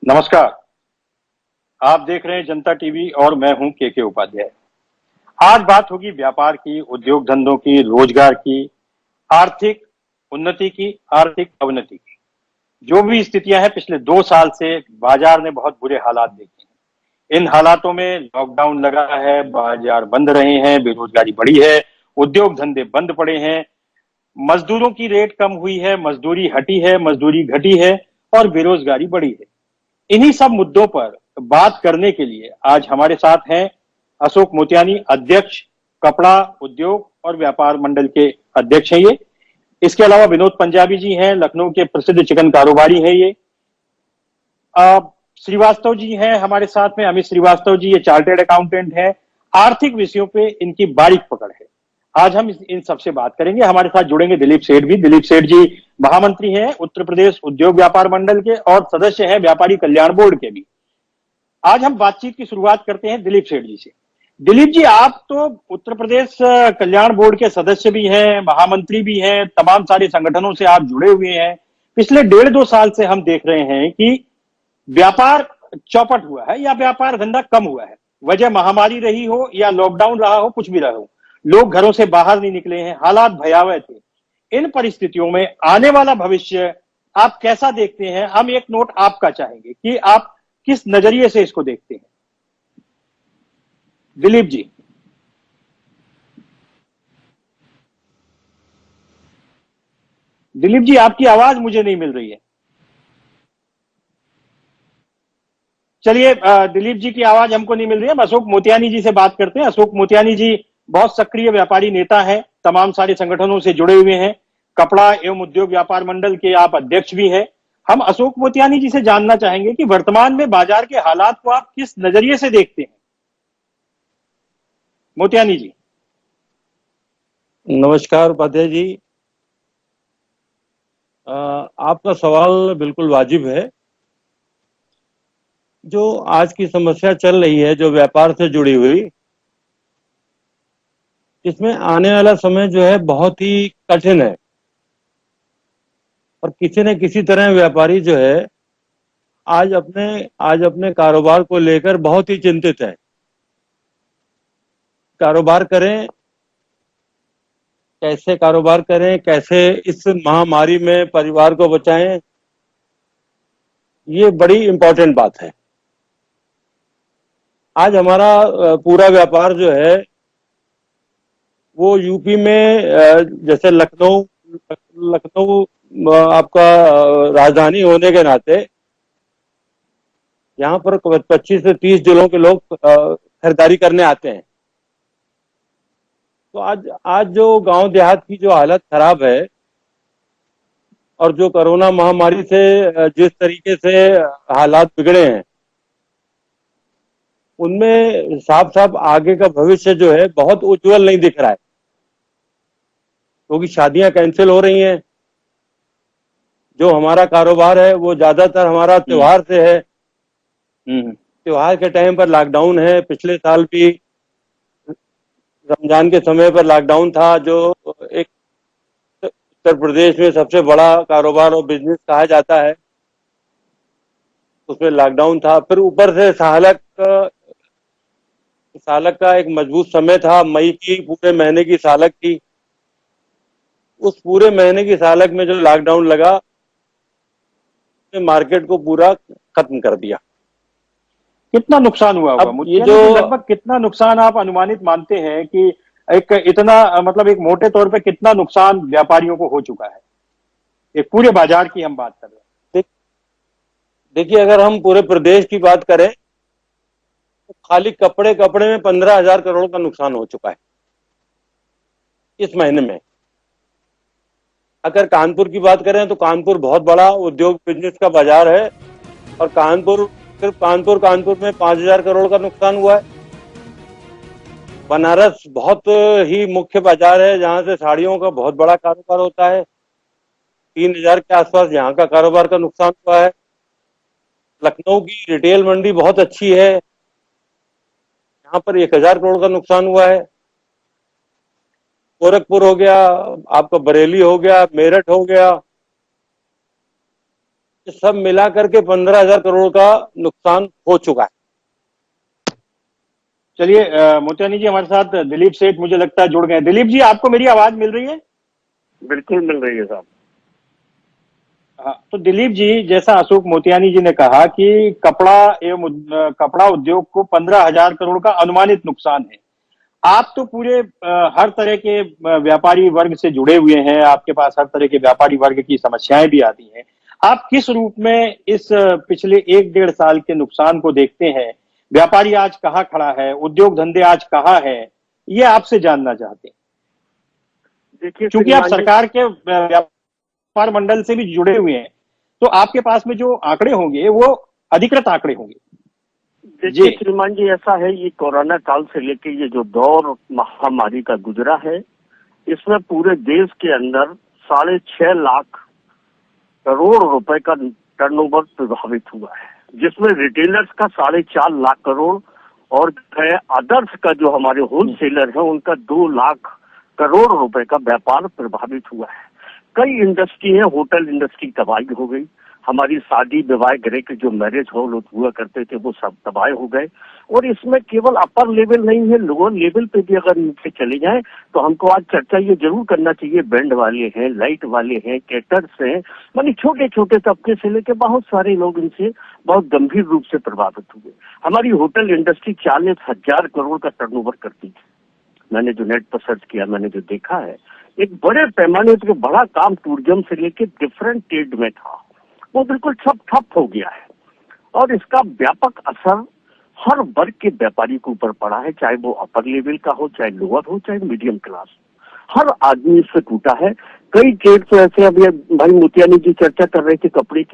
नमस्कार। आप देख रहे हैं जनता टीवी और मैं हूं के उपाध्याय। आज बात होगी व्यापार की, उद्योग धंधों की, रोजगार की, आर्थिक उन्नति की, आर्थिक अवनति की। जो भी स्थितियां हैं, पिछले 2 साल से बाजार ने बहुत बुरे हालात देखे हैं। इन हालातों में लॉकडाउन लगा है, बाजार बंद रहे हैं, बेरोजगारी बढ़ी है, उद्योग धंधे बंद पड़े हैं, मजदूरों की रेट कम हुई है, मजदूरी हटी है, मजदूरी घटी है और बेरोजगारी बढ़ी है। इन्हीं सब मुद्दों पर बात करने के लिए आज हमारे साथ हैं अशोक मोतियानी, अध्यक्ष, कपड़ा उद्योग और व्यापार मंडल के अध्यक्ष हैं ये। इसके अलावा विनोद पंजाबी जी हैं, लखनऊ के प्रसिद्ध चिकन कारोबारी हैं ये। श्रीवास्तव जी हैं हमारे साथ में, अमित श्रीवास्तव जी, ये चार्टेड अकाउंटेंट हैं। आर्थिक विषयों पे इनकी बारीक पकड़ है। आज हम इन सबसे बात करेंगे। हमारे साथ जुड़ेंगे दिलीप सेठ भी। दिलीप सेठ जी महामंत्री हैं उत्तर प्रदेश उद्योग व्यापार मंडल के और सदस्य हैं व्यापारी कल्याण बोर्ड के भी। आज हम बातचीत की शुरुआत करते हैं दिलीप सेठ जी से। दिलीप जी, आप तो उत्तर प्रदेश कल्याण बोर्ड के सदस्य भी हैं, महामंत्री भी हैं, तमाम सारे संगठनों से आप जुड़े हुए हैं। पिछले 1.5-2 साल से हम देख रहे हैं कि व्यापार चौपट हुआ है या व्यापार धंधा कम हुआ है। वजह महामारी रही हो या लॉकडाउन रहा हो, कुछ भी रहा हो, लोग घरों से बाहर नहीं निकले हैं, हालात भयावह थे। इन परिस्थितियों में आने वाला भविष्य आप कैसा देखते हैं? हम एक नोट आपका चाहेंगे कि आप किस नजरिए से इसको देखते हैं। दिलीप जी। दिलीप जी, आपकी आवाज मुझे नहीं मिल रही है। चलिए, दिलीप जी की आवाज हमको नहीं मिल रही है। हम अशोक मोतियानी जी से बात करते हैं। अशोक मोतियानी जी बहुत सक्रिय व्यापारी नेता हैं, तमाम सारे संगठनों से जुड़े हुए हैं, कपड़ा एवं उद्योग व्यापार मंडल के आप अध्यक्ष भी हैं। हम अशोक मोतियानी जी से जानना चाहेंगे कि वर्तमान में बाजार के हालात को आप किस नजरिए से देखते हैं। मोतियानी जी। नमस्कार उपाध्याय जी। आपका सवाल बिल्कुल वाजिब है। जो आज की समस्या चल रही है, जो व्यापार से जुड़ी हुई, इसमें आने वाला समय जो है बहुत ही कठिन है और किसी न किसी तरह व्यापारी जो है आज अपने कारोबार को लेकर बहुत ही चिंतित है। कारोबार करें, कैसे कारोबार करें, कैसे इस महामारी में परिवार को बचाएं, ये बड़ी इंपॉर्टेंट बात है। आज हमारा पूरा व्यापार जो है वो यूपी में, जैसे लखनऊ लखनऊ आपका राजधानी होने के नाते यहाँ पर 25 से 30 जिलों के लोग खरीदारी करने आते हैं। तो आज जो गांव देहात की जो हालत खराब है और जो कोरोना महामारी से जिस तरीके से हालात बिगड़े हैं, उनमें साफ साफ आगे का भविष्य जो है बहुत उज्जवल नहीं दिख रहा है, क्योंकि शादियां कैंसिल हो रही हैं। जो हमारा कारोबार है वो ज्यादातर हमारा त्योहार से है। त्योहार के टाइम पर लॉकडाउन है। पिछले साल भी रमजान के समय पर लॉकडाउन था, जो एक उत्तर प्रदेश में सबसे बड़ा कारोबार और बिजनेस कहा जाता है, उसमें लॉकडाउन था। फिर ऊपर से सालक का एक मजबूत समय था, मई की पूरे महीने की सालक थी। उस पूरे महीने की सालक में जो लॉकडाउन लगा, मार्केट को पूरा खत्म कर दिया। कितना नुकसान हुआ होगा? ये जो लगभग कितना नुकसान आप अनुमानित मानते हैं कि एक इतना, मतलब एक मोटे तौर पे कितना नुकसान व्यापारियों को हो चुका है? एक पूरे बाजार की हम बात कर रहे हैं। देखिए, अगर हम पूरे प्रदेश की बात करें तो खाली कपड़े में 15,000 करोड़ का नुकसान हो चुका है इस महीने में। अगर कानपुर की बात करें तो कानपुर बहुत बड़ा उद्योग बिजनेस का बाजार है और सिर्फ कानपुर में 5,000 करोड़ का नुकसान हुआ है। बनारस बहुत ही मुख्य बाजार है, जहां से साड़ियों का बहुत बड़ा कारोबार होता है। 3,000 के आसपास यहाँ का कारोबार का नुकसान हुआ है। लखनऊ की रिटेल मंडी बहुत अच्छी है, यहाँ पर 1,000 करोड़ का नुकसान हुआ है। गोरखपुर हो गया, आपका बरेली हो गया, मेरठ हो गया, ये सब मिला करके 15,000 करोड़ का नुकसान हो चुका है। चलिए मोतियानी जी हमारे साथ दिलीप सेठ मुझे लगता है जुड़ गए। दिलीप जी आपको मेरी आवाज मिल रही है? बिल्कुल मिल रही है साहब। हाँ, तो दिलीप जी जैसा अशोक मोतियानी जी ने कहा कि कपड़ा उद्योग को 15,000 करोड़ का अनुमानित नुकसान है। आप तो पूरे हर तरह के व्यापारी वर्ग से जुड़े हुए हैं, आपके पास हर तरह के व्यापारी वर्ग की समस्याएं भी आती हैं। आप किस रूप में इस पिछले 1-1.5 साल के नुकसान को देखते हैं? व्यापारी आज कहाँ खड़ा है, उद्योग धंधे आज कहाँ है, ये आपसे जानना चाहते हैं। देखिए क्योंकि आप सरकार के व्यापार मंडल से भी जुड़े हुए हैं, तो आपके पास में जो आंकड़े होंगे वो अधिकृत आंकड़े होंगे। देखिए श्रीमान जी, ऐसा है, ये कोरोना काल से लेके ये जो दौर महामारी का गुजरा है, इसमें पूरे देश के अंदर 6.5 लाख करोड़ रुपए का टर्नओवर प्रभावित हुआ है, जिसमें रिटेलर्स का 4.5 लाख करोड़ और अदर्स का जो हमारे होलसेलर है उनका 2 लाख करोड़ रुपए का व्यापार प्रभावित हुआ है। कई इंडस्ट्री है, होटल इंडस्ट्री तबाही हो गई, हमारी शादी विवाह गृह के जो मैरिज हॉल हुआ करते थे वो सब तबाह हो गए। और इसमें केवल अपर लेवल नहीं है, लोअर लेवल पे भी अगर नीचे चले जाएं तो हमको आज चर्चा ये जरूर करना चाहिए। बैंड वाले हैं, लाइट वाले हैं, कैटर्स हैं, मानी छोटे छोटे तबके से लेकर बहुत सारे लोग इनसे बहुत गंभीर रूप से प्रभावित हुए। हमारी होटल इंडस्ट्री 40,000 करोड़ का टर्नओवर करती थी। मैंने जो नेट पर सर्च किया, मैंने जो देखा है, एक बड़े पैमाने पर बड़ा काम टूरिज्म से लेके डिफरेंट ट्रेड में था, वो बिल्कुल सब ठप हो गया है। और इसका व्यापक असर हर वर्ग के व्यापारी के ऊपर पड़ा है, चाहे वो अपर लेवल का हो, चाहे लोअर हो, चाहे मीडियम क्लास। हर आदमी इससे टूटा है। कई ट्रेड तो ऐसे, अभी भाई मोतियानी जी चर्चा कर रहे थे कपड़े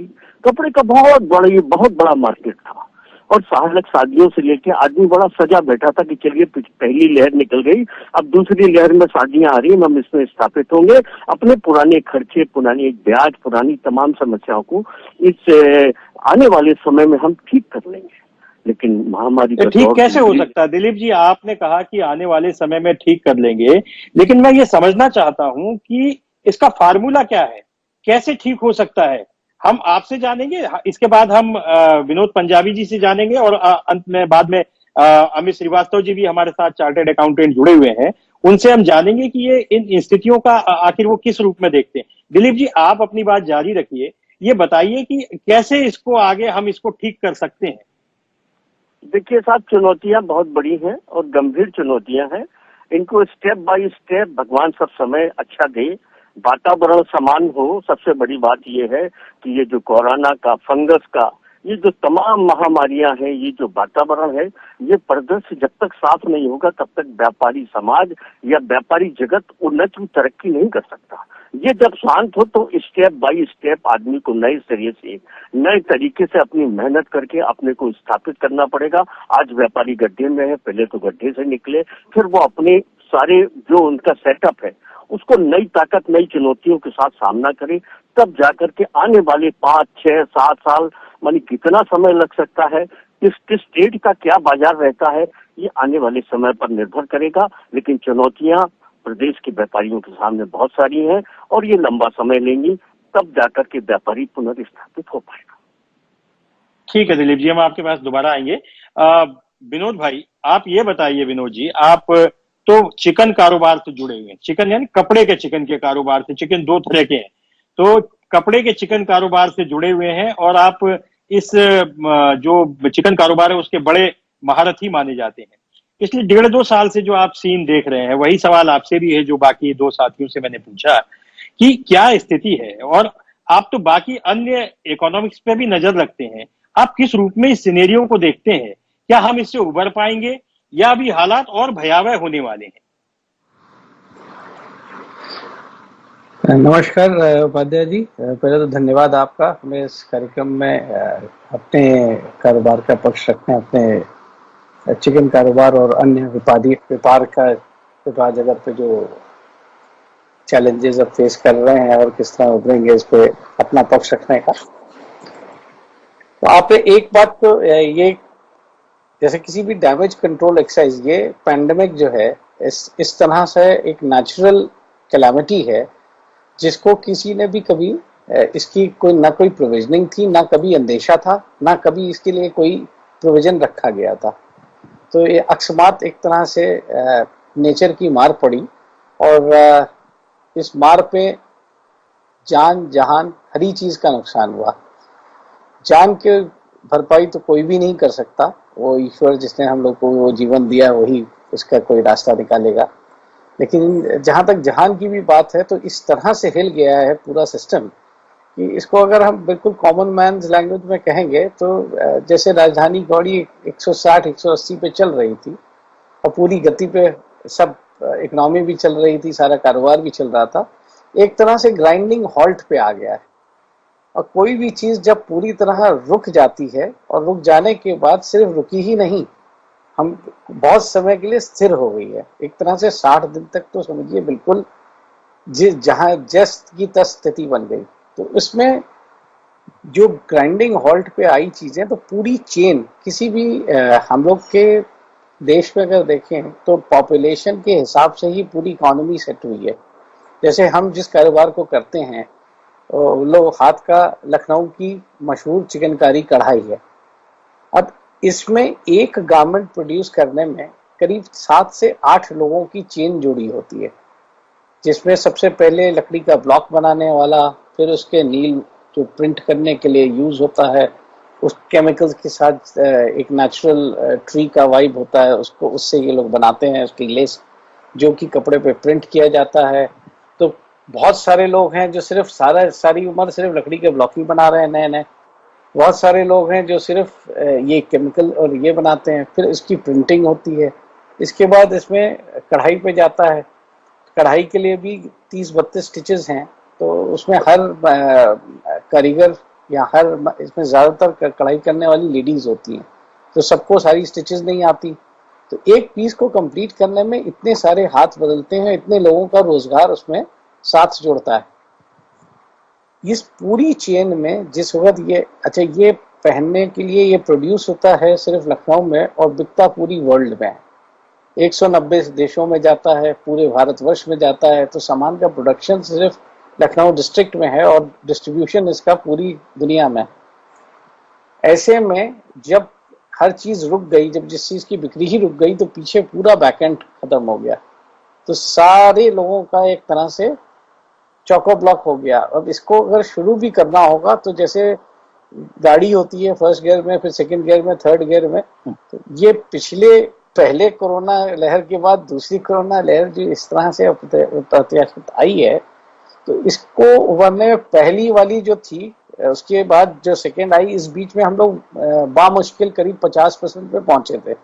का बहुत बड़ा मार्केट था, और सालक शादियों से लेके आदमी बड़ा सजा बैठा था कि चलिए पहली लहर निकल गई, अब दूसरी लहर में शादियां आ रही, हम इसमें स्थापित होंगे, अपने पुराने खर्चे, पुरानी ब्याज, पुरानी तमाम समस्याओं को इस आने वाले समय में हम ठीक कर लेंगे। लेकिन महामारी का ठीक कैसे हो सकता है? दिलीप जी आपने कहा कि आने वाले समय में ठीक कर लेंगे, लेकिन मैं ये समझना चाहता हूं कि इसका फार्मूला क्या है, कैसे ठीक हो सकता है? हम आपसे जानेंगे, इसके बाद हम विनोद पंजाबी जी से जानेंगे, और अंत में बाद में अमित श्रीवास्तव जी भी हमारे साथ चार्टर्ड अकाउंटेंट जुड़े हुए हैं, उनसे हम जानेंगे कि ये इन स्थितियों का आखिर वो किस रूप में देखते हैं। दिलीप जी आप अपनी बात जारी रखिए, ये बताइए कि कैसे इसको आगे हम इसको ठीक कर सकते हैं। देखिए साहब, चुनौतियां बहुत बड़ी हैं और गंभीर चुनौतियां हैं। इनको स्टेप बाय स्टेप भगवान सब समय अच्छा दे, वातावरण समान हो। सबसे बड़ी बात ये है कि ये जो कोरोना का, फंगस का, ये जो तमाम महामारियां हैं, ये जो वातावरण है, ये परिदृश्य जब तक साफ नहीं होगा तब तक व्यापारी समाज या व्यापारी जगत उन्नति तरक्की नहीं कर सकता। ये जब शांत हो तो स्टेप बाय स्टेप आदमी को नए सिरे से, नए तरीके से अपनी मेहनत करके अपने को स्थापित करना पड़ेगा। आज व्यापारी गड्ढे में है, पहले तो गड्ढे से निकले, फिर वो अपने सारे जो उनका सेटअप है उसको नई ताकत, नई चुनौतियों के साथ सामना करे, तब जाकर के आने वाले 5, 6, 7 साल, मानी कितना समय लग सकता है, किस स्टेट का क्या बाजार रहता है, ये आने वाले समय पर निर्भर करेगा। लेकिन चुनौतियां प्रदेश के व्यापारियों के सामने बहुत सारी हैं और ये लंबा समय लेंगी, तब जाकर के व्यापारी पुनर्स्थापित हो पाएगा। ठीक है दिलीप जी, हम आपके पास दोबारा आएंगे। विनोद भाई आप ये बताइए, विनोद जी आप तो चिकन कारोबार से जुड़े हुए हैं, चिकन यानी कपड़े के चिकन के कारोबार से, चिकन 2 तरह के हैं, तो कपड़े के चिकन कारोबार से जुड़े हुए हैं और आप इस जो चिकन कारोबार है उसके बड़े महारथी माने जाते हैं। पिछले 1.5-2 साल से जो आप सीन देख रहे हैं, वही सवाल आपसे भी है जो बाकी 2 साथियों से मैंने पूछा कि क्या स्थिति है, और आप तो बाकी अन्य इकोनॉमिक्स पे भी नजर रखते हैं, आप किस रूप में इस सिनेरियो को देखते हैं? क्या हम इससे उबर पाएंगे या अभी हालात और भयावह होने वाले हैं? नमस्कार उपाध्याय जी, पहले तो धन्यवाद आपका हमें इस कार्यक्रम में अपने कारोबार का पक्ष रखने, अपने चिकन कारोबार और अन्य व्यापार जगत पे जो चैलेंजेस अब फेस कर रहे हैं और किस तरह उभरेंगे, इस पे अपना पक्ष रखने का। तो आप एक बात तो ये, जैसे किसी भी डैमेज कंट्रोल एक्सरसाइज, ये पैंडेमिक जो है इस तरह से एक नेचुरल कैलामिटी है जिसको किसी ने भी कभी इसकी कोई ना कोई प्रोविजनिंग थी, ना कभी अंदेशा था, ना कभी इसके लिए कोई प्रोविजन रखा गया था। तो ये अकस्मात एक तरह से नेचर की मार पड़ी और इस मार पे जान जहान हर ही चीज का नुकसान हुआ। जान के भरपाई तो कोई भी नहीं कर सकता, वो ईश्वर जिसने हम लोग को वो जीवन दिया वही उसका कोई रास्ता निकालेगा। लेकिन जहां तक जहान की भी बात है तो इस तरह से हिल गया है पूरा सिस्टम कि इसको अगर हम बिल्कुल कॉमन मैन लैंग्वेज में कहेंगे तो जैसे राजधानी गाड़ी 160-180 पे चल रही थी और पूरी गति पे सब इकोनॉमी भी चल रही थी, सारा कारोबार भी चल रहा था, एक तरह से ग्राइंडिंग हॉल्ट पे आ गया है। और कोई भी चीज जब पूरी तरह रुक जाती है और रुक जाने के बाद सिर्फ रुकी ही नहीं, हम बहुत समय के लिए स्थिर हो गई है, एक तरह से 60 दिन तक तो समझिए बिल्कुल जहां जस्ट की तस स्थिति बन गई। तो इसमें जो ग्राइंडिंग हॉल्ट पे आई चीजें, तो पूरी चेन किसी भी हम लोग के देश में अगर देखें तो पॉपुलेशन के हिसाब से ही पूरी इकोनॉमी सेट हुई है। जैसे हम जिस कारोबार को करते हैं, लो हाथ का लखनऊ की मशहूर चिकनकारी कढ़ाई है। अब इसमें एक गारमेंट प्रोड्यूस करने में करीब 7 से 8 लोगों की चेन जुड़ी होती है, जिसमें सबसे पहले लकड़ी का ब्लॉक बनाने वाला, फिर उसके नील जो प्रिंट करने के लिए यूज होता है, उस केमिकल्स के साथ एक नेचुरल ट्री का वाइब होता है, उसको उससे ये लोग बनाते हैं उसकी लेस, जो कि कपड़े पे प्रिंट किया जाता है। तो बहुत सारे लोग हैं जो सिर्फ सारी उम्र सिर्फ लकड़ी के ब्लॉक ही बना रहे हैं नए नए। बहुत सारे लोग हैं जो सिर्फ ये केमिकल और ये बनाते हैं, फिर इसकी प्रिंटिंग होती है। इसके बाद इसमें कढ़ाई पे जाता है, कढ़ाई के लिए भी 30-32 स्टिचेस हैं, तो उसमें हर कारीगर या हर इसमें ज़्यादातर कढ़ाई करने वाली लेडीज होती हैं, तो सबको सारी स्टिचेस नहीं आती। तो एक पीस को कंप्लीट करने में इतने सारे हाथ बदलते हैं, इतने लोगों का रोजगार उसमें साथ जोड़ता है। इस पूरी चेन में जिस वक्त ये पहनने के लिए ये प्रोड्यूस होता है सिर्फ लखनऊ में और बिकता पूरी वर्ल्ड में, 190 देशों में जाता है, पूरे भारतवर्ष में जाता है। तो सामान का प्रोडक्शन सिर्फ लखनऊ डिस्ट्रिक्ट में है और डिस्ट्रीब्यूशन इसका पूरी दुनिया में। ऐसे में जब हर चीज रुक गई, जब जिस चीज की बिक्री ही रुक गई, तो पीछे पूरा बैकएंड खत्म हो गया। तो सारे लोगों का एक तरह से चौको ब्लॉक हो गया। अब इसको अगर शुरू भी करना होगा तो जैसे गाड़ी होती है फर्स्ट गियर में, फिर सेकंड गियर में, थर्ड गियर में, तो ये पहले कोरोना लहर के बाद दूसरी कोरोना लहर जो इस तरह से अप्रत्याशित आई है, तो इसको उभरने में पहली वाली जो थी, उसके बाद जो सेकेंड आई, इस बीच में हम लोग बामुश्किल करीब 50% पे पहुंचे थे।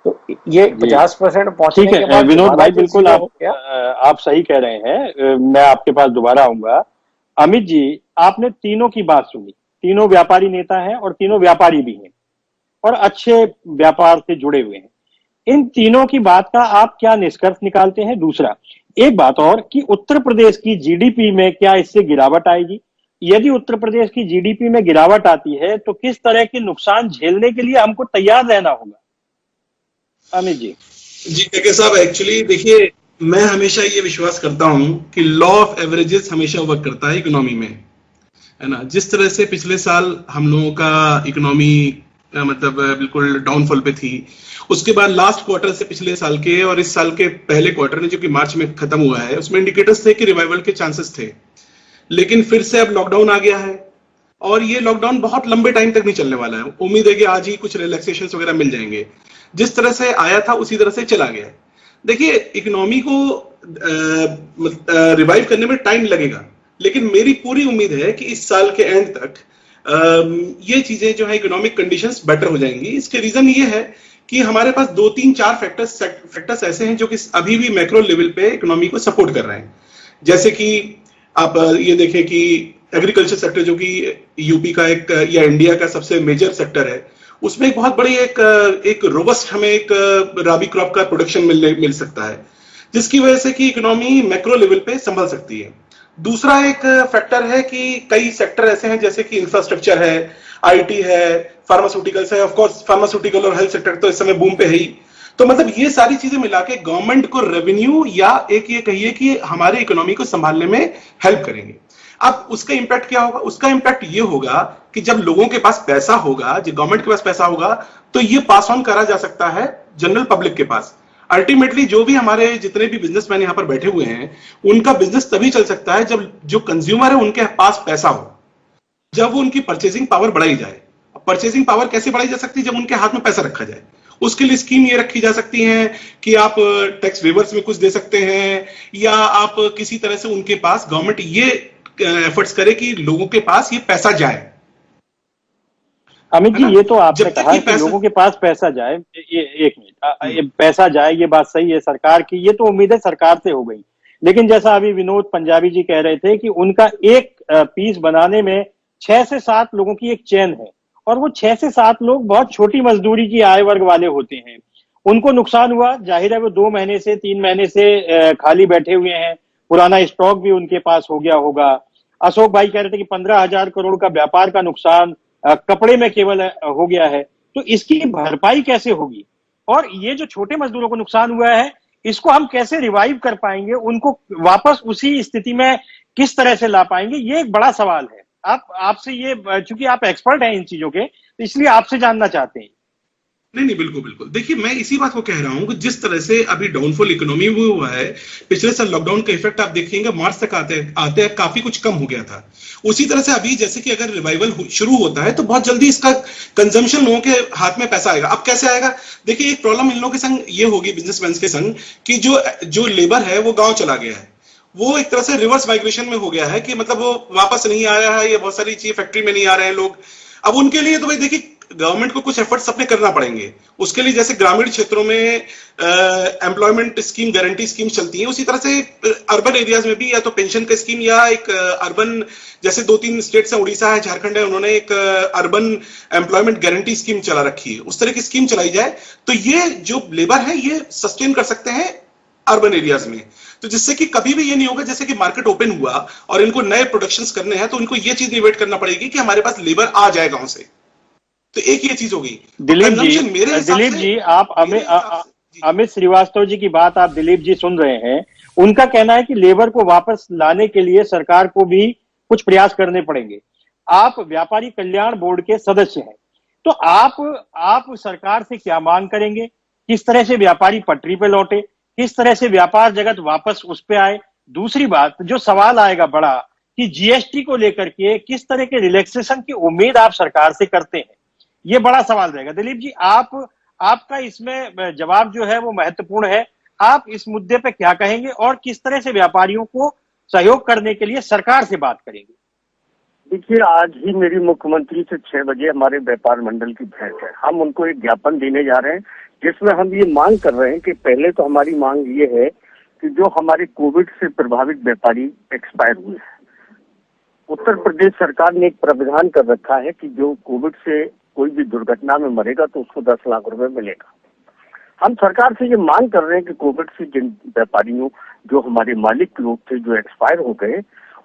तो ये 50% पहुंचने के बाद विनोद भाई बिल्कुल आप सही कह रहे हैं। मैं आपके पास दोबारा आऊंगा। अमित जी, आपने तीनों की बात सुनी, तीनों व्यापारी नेता हैं और तीनों व्यापारी भी हैं और अच्छे व्यापार से जुड़े हुए हैं। इन तीनों की बात का आप क्या निष्कर्ष निकालते हैं? दूसरा, एक बात और कि उत्तर प्रदेश की जीडीपी में क्या इससे गिरावट आएगी? यदि उत्तर प्रदेश की जीडीपी में गिरावट आती है तो किस तरह के नुकसान झेलने के लिए हमको तैयार रहना होगा? अमित जी। के साहब, एक्चुअली देखिए, मैं हमेशा ये विश्वास करता हूं कि लॉ ऑफ एवरेजेस हमेशा वर्क करता है इकोनॉमी में, है ना। जिस तरह से पिछले साल हम लोगों का इकोनॉमी मतलब बिल्कुल डाउनफॉल पे थी, उसके बाद लास्ट क्वार्टर से पिछले साल के और इस साल के पहले क्वार्टर में जो कि मार्च में खत्म हुआ है, उसमें इंडिकेटर्स थे कि रिवाइवल के चांसेस थे। लेकिन फिर से अब लॉकडाउन आ गया है और ये लॉकडाउन बहुत लंबे टाइम तक नहीं चलने वाला है। उम्मीद है कि आज ही कुछ रिलैक्सेशन वगैरह मिल जाएंगे। जिस तरह से आया था उसी तरह से चला गया। देखिए, इकोनॉमी को रिवाइव करने में टाइम लगेगा, लेकिन मेरी पूरी उम्मीद है कि इस साल के एंड तक ये चीजें जो है इकोनॉमिक कंडीशंस बेटर हो जाएंगी। इसके रीजन ये है कि हमारे पास 2-3-4 फैक्टर्स ऐसे हैं जो कि अभी भी मैक्रो लेवल पे इकोनॉमी को सपोर्ट कर रहे हैं। जैसे कि आप ये देखें कि एग्रीकल्चर सेक्टर जो कि यूपी का एक या इंडिया का सबसे मेजर सेक्टर है, उसमें एक बहुत बड़ी एक रोबस्ट हमें एक राबी क्रॉप का प्रोडक्शन मिल सकता है, जिसकी वजह से कि इकोनॉमी मैक्रो लेवल पे संभल सकती है। दूसरा एक फैक्टर है कि कई सेक्टर ऐसे हैं जैसे कि इंफ्रास्ट्रक्चर है, आईटी है, फार्मास्यूटिकल्स है। ऑफ कोर्स फार्मास्यूटिकल और हेल्थ सेक्टर तो इस समय बूम पे है ही। तो मतलब ये सारी चीजें मिला के गवर्नमेंट को रेवेन्यू या एक ये कहिए कि हमारे इकोनॉमी को संभालने में हेल्प करेंगे। अब उसका इंपैक्ट क्या होगा? उसका इंपैक्ट ये होगा कि जब लोगों के पास पैसा होगा, जब गवर्नमेंट के पास पैसा होगा, तो ये पास ऑन करा जा सकता है जनरल पब्लिक के पास। अल्टीमेटली जो भी हमारे जितने भी बिजनेसमैन यहां पर बैठे हुए हैं, उनका बिजनेस तभी चल सकता है जब जो कंज्यूमर है उनके पास पैसा हो, जब वो उनकी परचेसिंग पावर बढ़ाई जाए। परचेसिंग पावर कैसे बढ़ाई जा सकती है? जब उनके हाथ में पैसा रखा जाए। उसके लिए स्कीम ये रखी जा सकती है कि आप टैक्स वेवर्स में कुछ दे सकते हैं, या आप किसी तरह से उनके पास गवर्नमेंट ये एफर्ट्स करे कि लोगों के पास ये पैसा जाए। अमित जी, ये तो आपने कहा कि पैसा... लोगों के पास पैसा जाए, ये एक मिनट, पैसा जाए, ये बात सही है सरकार की, ये तो उम्मीद है सरकार से हो गई। लेकिन जैसा अभी विनोद पंजाबी जी कह रहे थे कि उनका एक पीस बनाने में 6 से 7 लोगों की एक चेन है, और वो 6 से 7 लोग बहुत छोटी मजदूरी की आय वर्ग वाले होते हैं। उनको नुकसान हुआ, जाहिर है वो 2 महीने से 3 महीने से खाली बैठे हुए हैं, पुराना स्टॉक भी उनके पास हो गया होगा। अशोक भाई कह रहे थे कि 15,000 करोड़ का व्यापार का नुकसान कपड़े में केवल हो गया है, तो इसकी भरपाई कैसे होगी? और ये जो छोटे मजदूरों को नुकसान हुआ है, इसको हम कैसे रिवाइव कर पाएंगे, उनको वापस उसी स्थिति में किस तरह से ला पाएंगे, ये एक बड़ा सवाल है। आपसे ये, चूंकि आप एक्सपर्ट हैं इन चीजों के, तो इसलिए आपसे जानना चाहते हैं। नहीं, बिल्कुल बिल्कुल। देखिए, मैं इसी बात को कह रहा हूं कि जिस तरह से अभी डाउनफॉल इकोनॉमी में हुआ है, पिछले साल लॉकडाउन का इफेक्ट आप देखेंगे मार्च तक आते काफी कुछ कम हो गया था। उसी तरह से अभी जैसे कि अगर रिवाइवल शुरू होता है तो बहुत जल्दी इसका कंजम्पशन लोगों के हाथ में पैसा आएगा। अब कैसे आएगा? देखिए, एक प्रॉब्लम इन लोगों के संग ये होगी, बिजनेसमैन के संग, कि जो लेबर है वो गांव चला गया है, वो एक तरह से रिवर्स माइग्रेशन में हो गया है कि मतलब वो वापस नहीं आया है, या बहुत सारी चीजें फैक्ट्री में नहीं आ रहे हैं लोग। अब उनके लिए तो भाई देखिए, गवर्नमेंट को कुछ एफर्ट्स अपने करना पड़ेंगे। उसके लिए जैसे ग्रामीण क्षेत्रों में एम्प्लॉयमेंट स्कीम, गारंटी स्कीम चलती है, उसी तरह से अर्बन एरियाज में भी या तो पेंशन का स्कीम या एक अर्बन, जैसे 2-3 स्टेट्स है, उड़ीसा है, झारखंड है, उन्होंने एक अर्बन एम्प्लॉयमेंट गारंटी स्कीम चला रखी है। उस तरह की स्कीम चलाई जाए तो ये जो लेबर है ये सस्टेन कर सकते हैं अर्बन एरियाज में। तो जिससे कि कभी भी ये नहीं होगा जैसे कि मार्केट ओपन हुआ और इनको नए प्रोडक्शंस करने हैं, तो इनको ये चीज निवेट करना पड़ेगी कि हमारे पास लेबर आ जाए गांव से। तो एक ये चीज होगी। दिलीप जी, आप अमित श्रीवास्तव जी की बात आप दिलीप जी सुन रहे हैं। उनका कहना है कि लेबर को वापस लाने के लिए सरकार को भी कुछ प्रयास करने पड़ेंगे। आप व्यापारी कल्याण बोर्ड के सदस्य हैं, तो आप सरकार से क्या मांग करेंगे? किस तरह से व्यापारी पटरी पे लौटे, किस तरह से व्यापार जगत वापस उस पे आए? दूसरी बात, जो सवाल आएगा बड़ा, कि जीएसटी को लेकर के किस तरह के रिलैक्सेशन की उम्मीद आप सरकार से करते हैं, ये बड़ा सवाल रहेगा। दिलीप जी, आपका इसमें जवाब जो है वो महत्वपूर्ण है। आप इस मुद्दे पे क्या कहेंगे और किस तरह से व्यापारियों को सहयोग करने के लिए सरकार से बात करेंगे? देखिए, आज ही मेरी मुख्यमंत्री से 6 बजे हमारे व्यापार मंडल की भेंट है। हम उनको एक ज्ञापन देने जा रहे हैं, जिसमें हम ये मांग कर रहे हैं कि पहले तो हमारी मांग ये है कि जो हमारे कोविड से प्रभावित व्यापारी एक्सपायर हुए हैं, उत्तर प्रदेश सरकार ने एक प्रावधान कर रखा है कि जो कोविड से कोई भी दुर्घटना में मरेगा तो उसको 10 लाख रुपए मिलेगा। हम सरकार से ये मांग कर रहे हैं कि कोविड से जिन व्यापारियों, जो हमारे मालिक लोग थे जो एक्सपायर हो गए,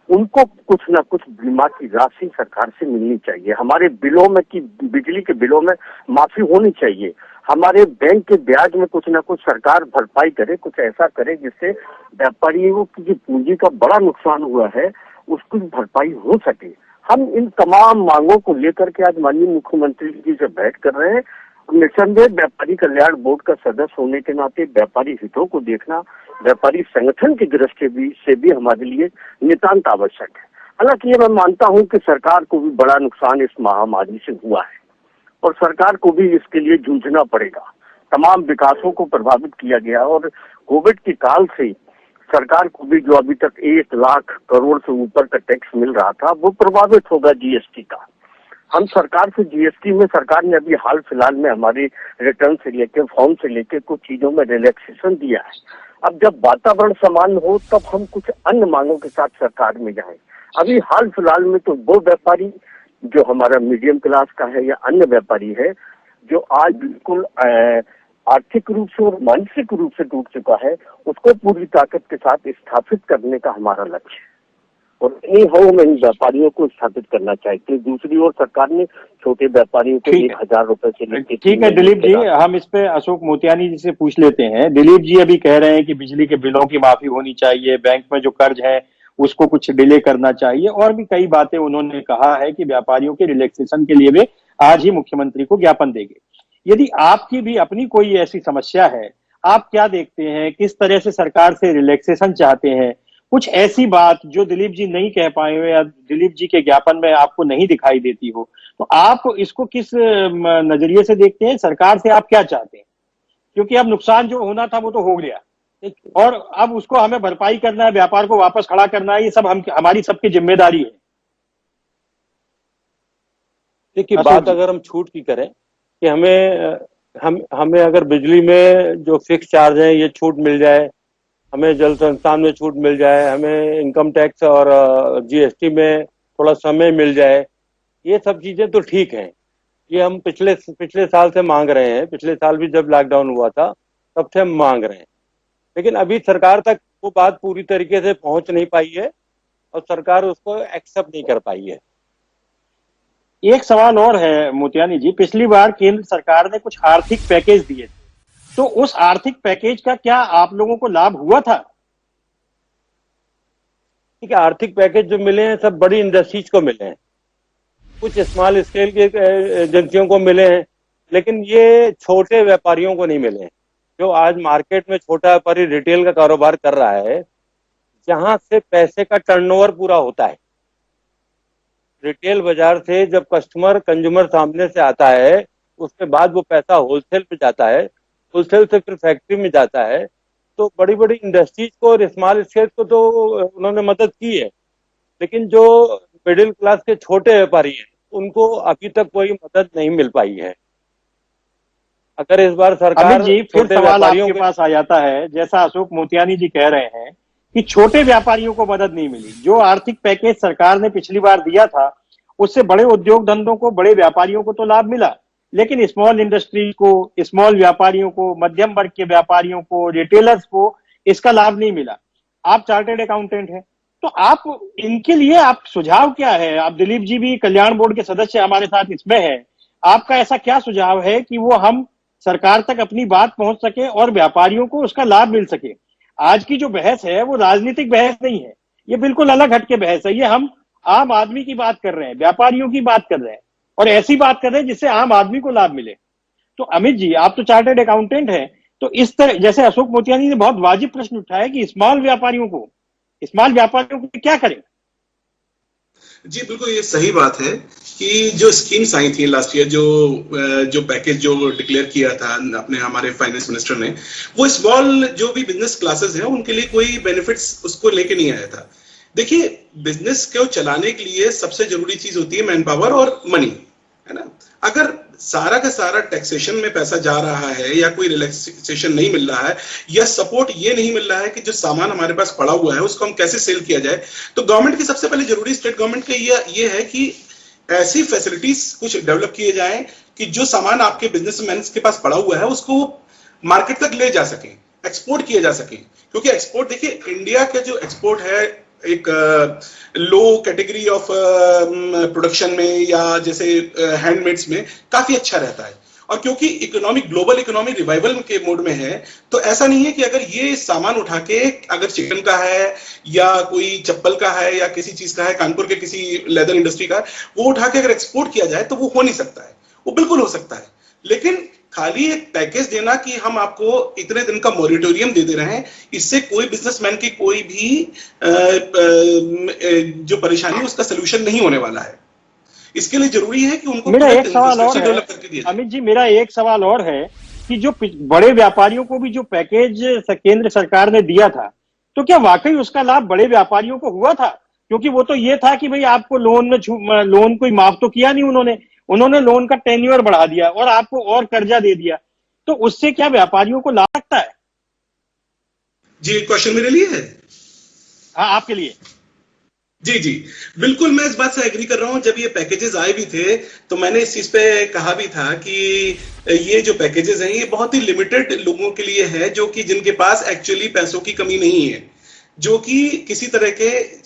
उनको कुछ ना कुछ बीमा की राशि सरकार से मिलनी चाहिए। हमारे बिलों में की बिजली के बिलों में माफी होनी चाहिए। हमारे बैंक के ब्याज में कुछ ना कुछ सरकार भरपाई करे, कुछ ऐसा करे जिससे व्यापारियों की जो पूंजी का बड़ा नुकसान हुआ है उसकी भरपाई हो सके। हम इन तमाम मांगों को लेकर के आज माननीय मुख्यमंत्री जी से बैठ कर रहे हैं। निस्संदेह व्यापारी कल्याण बोर्ड का सदस्य होने के नाते व्यापारी हितों को देखना व्यापारी संगठन की दृष्टि से भी हमारे लिए नितांत आवश्यक है। हालांकि ये मैं मानता हूं कि सरकार को भी बड़ा नुकसान इस महामारी से हुआ है और सरकार को भी इसके लिए जूझना पड़ेगा। तमाम विकासों को प्रभावित किया गया और कोविड के काल से सरकार को भी जो अभी तक 1 लाख करोड़ से ऊपर का टैक्स मिल रहा था वो प्रभावित होगा जीएसटी का। हम सरकार से जीएसटी में, सरकार ने अभी हाल फिलहाल में हमारे रिटर्न से लेकर, फॉर्म से लेकर कुछ चीजों में रिलैक्सेशन दिया है। अब जब वातावरण समान हो तब हम कुछ अन्य मांगों के साथ सरकार में जाएं। अभी हाल फिलहाल में तो वो व्यापारी जो हमारा मीडियम क्लास का है या अन्य व्यापारी है जो आज बिल्कुल आर्थिक रूप से और मानसिक रूप से टूट चुका है, उसको पूरी ताकत के साथ स्थापित करने का हमारा लक्ष्य है। और इन्हीं हव में इन व्यापारियों को स्थापित करना चाहिए। दूसरी ओर सरकार ने छोटे व्यापारियों को 1,000 रुपए से लेकर, ठीक है दिलीप जी, हम इस पे अशोक मोतियानी जी से पूछ लेते हैं। दिलीप जी अभी कह रहे हैं कि बिजली के बिलों की माफी होनी चाहिए, बैंक में जो कर्ज है उसको कुछ डिले करना चाहिए, और भी कई बातें उन्होंने कहा है कि व्यापारियों के रिलैक्सेशन के लिए वे आज ही मुख्यमंत्री को ज्ञापन देंगे। यदि आपकी भी अपनी कोई ऐसी समस्या है, आप क्या देखते हैं, किस तरह से सरकार से रिलैक्सेशन चाहते हैं, कुछ ऐसी बात जो दिलीप जी नहीं कह पाए हो या दिलीप जी के ज्ञापन में आपको नहीं दिखाई देती हो, तो आप इसको किस नजरिए से देखते हैं, सरकार से आप क्या चाहते हैं? क्योंकि अब नुकसान जो होना था वो तो हो गया, और अब उसको हमें भरपाई करना है, व्यापार को वापस खड़ा करना है, ये सब हमारी सबकी जिम्मेदारी है। देखिए, बात अगर हम छूट की करें कि हमें अगर बिजली में जो फिक्स चार्ज है ये छूट मिल जाए, हमें जल संस्थान में छूट मिल जाए, हमें इनकम टैक्स और जीएसटी में थोड़ा समय मिल जाए, ये सब चीजें तो ठीक हैं। ये हम पिछले साल से मांग रहे हैं। पिछले साल भी जब लॉकडाउन हुआ था तब से हम मांग रहे हैं, लेकिन अभी सरकार तक वो बात पूरी तरीके से पहुंच नहीं पाई है और सरकार उसको एक्सेप्ट नहीं कर पाई है। एक सवाल और है मोतियानी जी, पिछली बार केंद्र सरकार ने कुछ आर्थिक पैकेज दिए थे, तो उस आर्थिक पैकेज का क्या आप लोगों को लाभ हुआ था? ठीक है, आर्थिक पैकेज जो मिले हैं सब बड़ी इंडस्ट्रीज को मिले हैं, कुछ स्मॉल स्केल के एजेंसियों को मिले हैं, लेकिन ये छोटे व्यापारियों को नहीं मिले हैं। जो आज मार्केट में छोटा व्यापारी रिटेल का कारोबार कर रहा है, जहां से पैसे का टर्नओवर पूरा होता है, रिटेल बाजार से जब कंज्यूमर सामने से आता है, उसके बाद वो पैसा होलसेल पे जाता है, होलसेल से फिर फैक्ट्री में जाता है। तो बड़ी बड़ी इंडस्ट्रीज को और स्मॉल स्केल को तो उन्होंने मदद की है, लेकिन जो मिडिल क्लास के छोटे व्यापारी हैं उनको अभी तक कोई मदद नहीं मिल पाई है। अगर इस बार सरकार जी फिर सवाल आपके पास आ जाता है, जैसा अशोक मोतियानी जी कह रहे हैं कि छोटे व्यापारियों को मदद नहीं मिली, जो आर्थिक पैकेज सरकार ने पिछली बार दिया था उससे बड़े उद्योग धंधों को, बड़े व्यापारियों को तो लाभ मिला, लेकिन स्मॉल इंडस्ट्री को, स्मॉल व्यापारियों को, मध्यम वर्ग के व्यापारियों को, रिटेलर्स को इसका लाभ नहीं मिला। आप चार्टर्ड अकाउंटेंट हैं, तो आप इनके लिए आप सुझाव क्या है? आप दिलीप जी भी कल्याण बोर्ड के सदस्य हमारे साथ इसमें है, आपका ऐसा क्या सुझाव है कि वो हम सरकार तक अपनी बात पहुंच सके और व्यापारियों को उसका लाभ मिल सके? आज की जो बहस है वो राजनीतिक बहस नहीं है, ये बिल्कुल अलग हटके बहस है। ये हम आम आदमी की बात कर रहे हैं, व्यापारियों की बात कर रहे हैं, और ऐसी बात कर रहे हैं जिससे आम आदमी को लाभ मिले। तो अमित जी, आप तो चार्टर्ड अकाउंटेंट हैं, तो इस तरह जैसे अशोक मोतियानी ने बहुत वाजिब प्रश्न उठाया कि स्मॉल व्यापारियों को क्या करें? जी बिल्कुल, ये सही बात है कि जो स्कीम्स आई थी लास्ट ईयर, जो पैकेज जो डिक्लेयर किया था अपने हमारे फाइनेंस मिनिस्टर ने, वो स्मॉल जो भी बिजनेस क्लासेस हैं उनके लिए कोई बेनिफिट्स उसको लेके नहीं आया था। देखिए, बिजनेस को चलाने के लिए सबसे जरूरी चीज होती है मैन पावर और मनी, है ना। अगर सारा का सारा टैक्सेशन में पैसा जा रहा है या कोई रिलैक्सेशन नहीं मिल रहा है या सपोर्ट ये नहीं मिल रहा है कि जो सामान हमारे पास पड़ा हुआ है उसको हम कैसे सेल किया जाए, तो गवर्नमेंट की सबसे पहले जरूरी, स्टेट गवर्नमेंट का ये है कि ऐसी फैसिलिटीज कुछ डेवलप किए जाएं कि जो सामान आपके बिजनेसमैन के पास पड़ा हुआ है उसको मार्केट तक ले जा सके, एक्सपोर्ट किया जा सके। क्योंकि एक्सपोर्ट, देखिए, इंडिया का जो एक्सपोर्ट है एक लो कैटेगरी ऑफ प्रोडक्शन में या जैसे हैंडमेड्स में काफी अच्छा रहता है, और क्योंकि ग्लोबल इकोनॉमी रिवाइवल के मोड में है, तो ऐसा नहीं है कि अगर ये सामान उठा के, अगर चिकन का है या कोई चप्पल का है या किसी चीज का है, कानपुर के किसी लेदर इंडस्ट्री का है, वो उठा के अगर एक्सपोर्ट किया जाए तो वो हो नहीं सकता है। वो बिल्कुल हो सकता है, लेकिन खाली एक पैकेज देना कि हम आपको इतने दिन का मॉरिटोरियम दे रहे हैं, इससे कोई बिजनेसमैन की कोई भी जो परेशानी है उसका सोल्यूशन नहीं होने वाला है। इसके लिए जरूरी है कि उनको मेरा एक सवाल और है अमित जी, मेरा एक सवाल और है कि जो बड़े व्यापारियों को भी जो पैकेज केंद्र सरकार ने दिया था, तो क्या वाकई उसका लाभ बड़े व्यापारियों को हुआ था? क्योंकि वो तो ये था कि भाई आपको लोन कोई माफ तो किया नहीं, उन्होंने लोन का टेन्योर बढ़ा दिया और आपको और कर्जा दे दिया, तो उससे क्या व्यापारियों को लाभ सकता है? जी, क्वेश्चन मेरे लिए है? हाँ, आपके लिए। जी बिल्कुल, मैं इस बात से एग्री कर रहा हूं। जब ये पैकेजेस आए भी थे तो मैंने इस चीज पे कहा भी था कि ये जो पैकेजेस हैं ये बहुत ही लिमिटेड लोगों के लिए है, जो कि जिनके पास एक्चुअली पैसों की कमी नहीं है। जो कि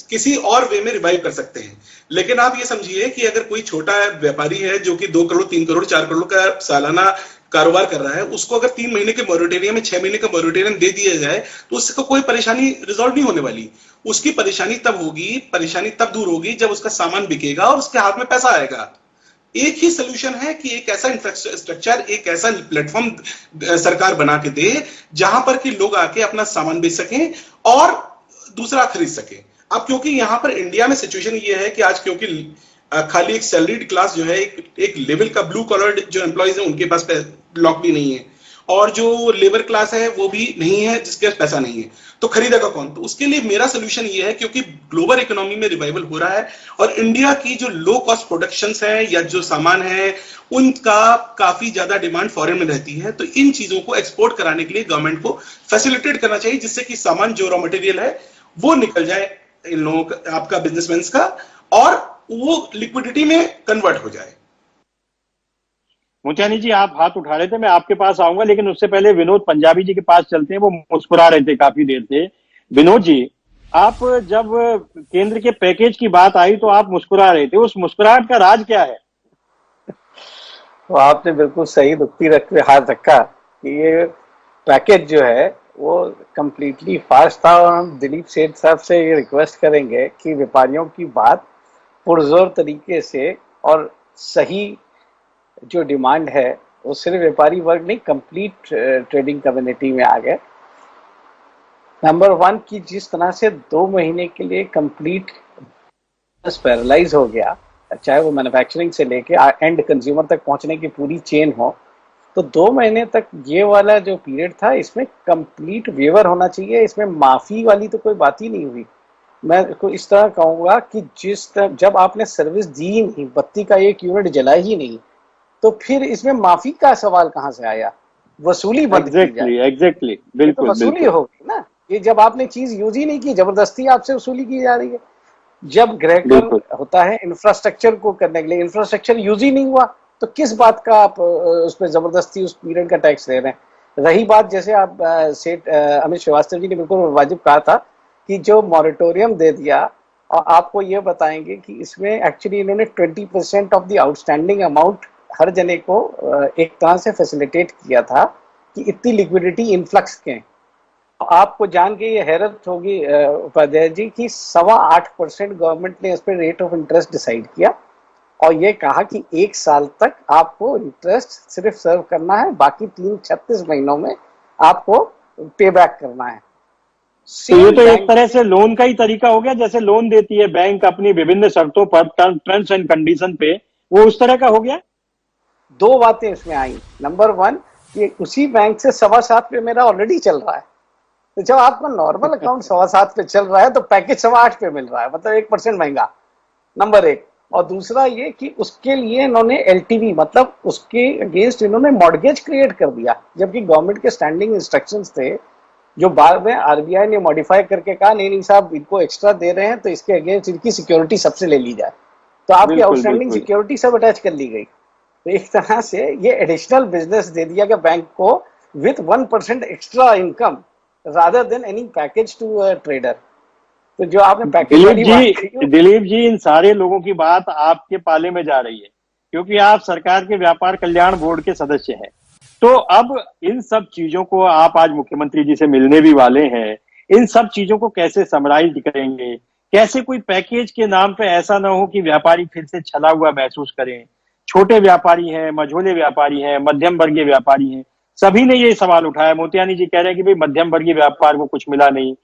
किसी और वे में रिवाइव कर सकते हैं। लेकिन आप ये समझिए कि अगर कोई छोटा व्यापारी है जो कि 2 करोड़ 3 करोड़ 4 करोड़ का सालाना कारोबार कर रहा है, उसको अगर 3 महीने के मॉरेटोरियम में 6 महीने का मॉरेटोरियम दे दिया जाए तो उसको कोई परेशानी रिजॉल्व नहीं होने वाली। उसकी परेशानी तब दूर होगी जब उसका सामान बिकेगा और उसके हाथ में पैसा आएगा। एक ही सोल्यूशन है कि एक ऐसा इंफ्रास्ट्रक्चर, एक ऐसा प्लेटफॉर्म सरकार बना के दे जहां पर कि लोग आके अपना सामान बेच सकें और दूसरा खरीद सके। अब क्योंकि यहां पर इंडिया में सिचुएशन ये है कि आज क्योंकि खाली एक सैलरीड क्लास जो है, एक लेवल का ब्लू कॉलर जो एम्प्लॉइज है उनके पास लॉक भी नहीं है, और जो लेबर क्लास है वो भी नहीं है जिसके पास पैसा नहीं है, तो खरीदेगा कौन? तो उसके लिए मेरा सोल्यूशन ये है, क्योंकि ग्लोबल इकोनॉमी में रिवाइवल हो रहा है और इंडिया की जो लो कॉस्ट प्रोडक्शंस है या जो सामान है उनका काफी ज्यादा डिमांड फॉरेन में रहती है, तो इन चीजों को एक्सपोर्ट कराने के लिए गवर्नमेंट को फैसिलिटेट करना चाहिए, जिससे कि सामान जो रॉ मटेरियल है वो निकल जाए इन लोगों का, आपका बिजनेसमैन का, और वो लिक्विडिटी में कन्वर्ट हो जाए। मोतियानी जी, आप हाथ उठा रहे थे, मैं आपके पास आऊंगा, लेकिन उससे पहले विनोद पंजाबी जी के पास चलते हैं। वो मुस्कुरा रहे थे काफी देर से। विनोद जी, आप जब केंद्र के पैकेज की बात आई तो आप मुस्कुरा रहे थे, उस मुस्कुराहट का राज क्या है? तो आपने बिल्कुल सही नुक्ती रख के हाथ रखा कि ये पैकेज जो है वो कंप्लीटली फास्ट था, और हम दिलीप सेठ साहब से ये रिक्वेस्ट करेंगे कि व्यापारियों की बात पुरजोर तरीके से, और सही जो डिमांड है वो सिर्फ व्यापारी वर्ग नहीं, कंप्लीट ट्रेडिंग कम्युनिटी में आ गए। नंबर 1 की जिस तरह से 2 महीने के लिए कंप्लीट पैरालाइज हो गया, चाहे वो मैन्युफैक्चरिंग से लेके एंड कंज्यूमर तक पहुंचने की पूरी चेन हो, तो 2 महीने तक ये वाला जो पीरियड था इसमें कंप्लीट वेवर होना चाहिए। इसमें माफी वाली तो कोई बात ही नहीं हुई। मैं को इस तरह कहूंगा कि जब आपने सर्विस दी ही नहीं, बत्ती का 1 यूनिट जला ही नहीं, तो फिर इसमें माफी का सवाल कहां से आया? वसूली बंद की जाए। एग्जैक्टली, तो बिल्कुल वसूली बिल्कुल। होगी ना, ये जब आपने चीज यूज ही नहीं की, जबरदस्ती आपसे वसूली की जा रही है। जब ग्रेकर बिल्कुल होता है इंफ्रास्ट्रक्चर को करने के लिए, इंफ्रास्ट्रक्चर यूज ही नहीं हुआ, तो किस बात का आप उस पर जबरदस्ती उस पीरियड का टैक्स दे रहे हैं? रही बात, जैसे आप सेठ अमित श्रीवास्तव जी ने बिल्कुल वाजिब कहा था कि जो मॉरेटोरियम दे दिया, और आपको ये बताएंगे कि इसमें एक्चुअली इन्होंने 20% ऑफ द आउटस्टैंडिंग अमाउंट हर जने को एक तरह से फैसिलिटेट किया था कि इतनी लिक्विडिटी इनफ्लक्स के। आपको जान के ये हैरत होगी उपाध्याय जी कि 8.25% गवर्नमेंट ने इस पर रेट ऑफ इंटरेस्ट डिसाइड किया, और ये कहा कि 1 साल तक आपको इंटरेस्ट सिर्फ सर्व करना है, बाकी 36 महीनों में आपको पे बैक करना है। तो ये तो एक तरह से लोन का ही तरीका हो गया, जैसे लोन देती है बैंक अपनी विभिन्न शर्तों पर, टर्म्स एंड कंडीशन पे, वो उस तरह का हो गया। 2 बातें इसमें आई। नंबर 1, कि उसी बैंक से 7.25 पे मेरा ऑलरेडी चल रहा है, तो जब आपका नॉर्मल अकाउंट 7.25 पे चल रहा है तो पैकेज 8.25 पे मिल रहा है, मतलब 1% महंगा। नंबर 1। और दूसरा ये कि उसके लिए इन्होंने एलटीवी, मतलब उसके अगेंस्ट इन्होंने मॉर्गेज क्रिएट कर दिया, जबकि गवर्नमेंट के स्टैंडिंग इंस्ट्रक्शंस थे, जो बाद में आरबीआई ने मॉडिफाई करके कहा नहीं साहब, इनको एक्स्ट्रा दे रहे हैं तो इसके अगेंस्ट इनकी सिक्योरिटी सबसे ले ली जाए, तो आपकी आउटस्टैंडिंग सिक्योरिटी सब अटैच कर ली गई। तो एक तरह से ये एडिशनल बिजनेस दे दिया गया बैंक को with 1% extra income rather than any package to trader. तो जो आपने पैकेज दिलीप जी, इन सारे लोगों की बात आपके पाले में जा रही है, क्योंकि आप सरकार के व्यापार कल्याण बोर्ड के सदस्य हैं। तो अब इन सब चीजों को आप आज मुख्यमंत्री जी से मिलने भी वाले हैं, इन सब चीजों को कैसे समराइज करेंगे? कैसे कोई पैकेज के नाम पे ऐसा ना हो कि व्यापारी फिर से छला हुआ महसूस करें? छोटे व्यापारी हैं, मझोले व्यापारी हैं, मध्यम वर्गीय व्यापारी हैं, सभी ने ये सवाल उठाया। मोतियानी जी कह रहे हैं कि भाई मध्यम वर्गीय व्यापार को कुछ मिला नहीं,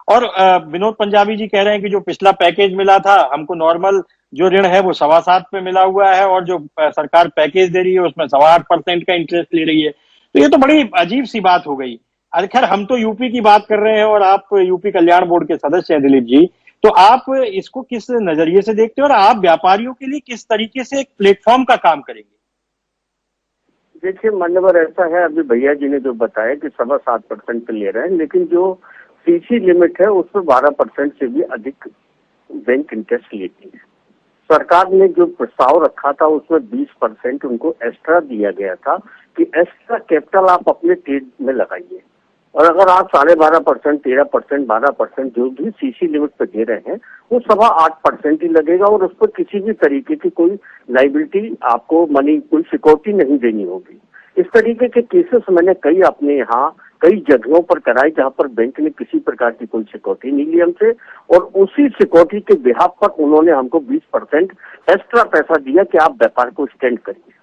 और विनोद पंजाबी जी कह रहे हैं कि जो पिछला पैकेज मिला था हमको, नॉर्मल जो ऋण है वो 7.25 पे मिला हुआ है, और जो सरकार पैकेज दे रही है उसमें 8.25% का इंटरेस्ट ले रही है। तो ये तो बड़ी अजीब सी बात हो गई। अरे खैर, हम तो यूपी की बात कर रहे हैं और आप यूपी कल्याण बोर्ड के सदस्य हैं दिलीप जी, तो आप इसको किस नजरिए से देखते हैं और आप व्यापारियों के लिए किस तरीके से एक प्लेटफॉर्म का काम करेंगे? देखिए मान्यवर, ऐसा है, अभी भैया जी ने जो बताया कि 7.25% पे ले रहे हैं, लेकिन जो सीसी लिमिट है उसमें 12% से भी अधिक बैंक इंटरेस्ट लेती है। सरकार ने जो प्रस्ताव रखा था उसमें 20% उनको एक्स्ट्रा दिया गया था कि एक्स्ट्रा कैपिटल आप अपने ट्रेड में लगाइए, और अगर आप 12.5%, 13%, 12% जो भी सीसी लिमिट पे दे रहे हैं वो 8.25% ही लगेगा और उस पर किसी भी तरीके की कोई लाइबिलिटी आपको मनी कोई सिक्योरिटी नहीं देनी होगी। इस तरीके के केसेस मैंने कई अपने यहाँ कई जगहों पर कराए जहां पर बैंक ने किसी प्रकार की कोई सिक्योरिटी नहीं ली हमसे और उसी सिक्योरिटी के बिहाफ पर उन्होंने हमको 20% एक्स्ट्रा पैसा दिया कि आप व्यापार को एक्सटेंड करिए।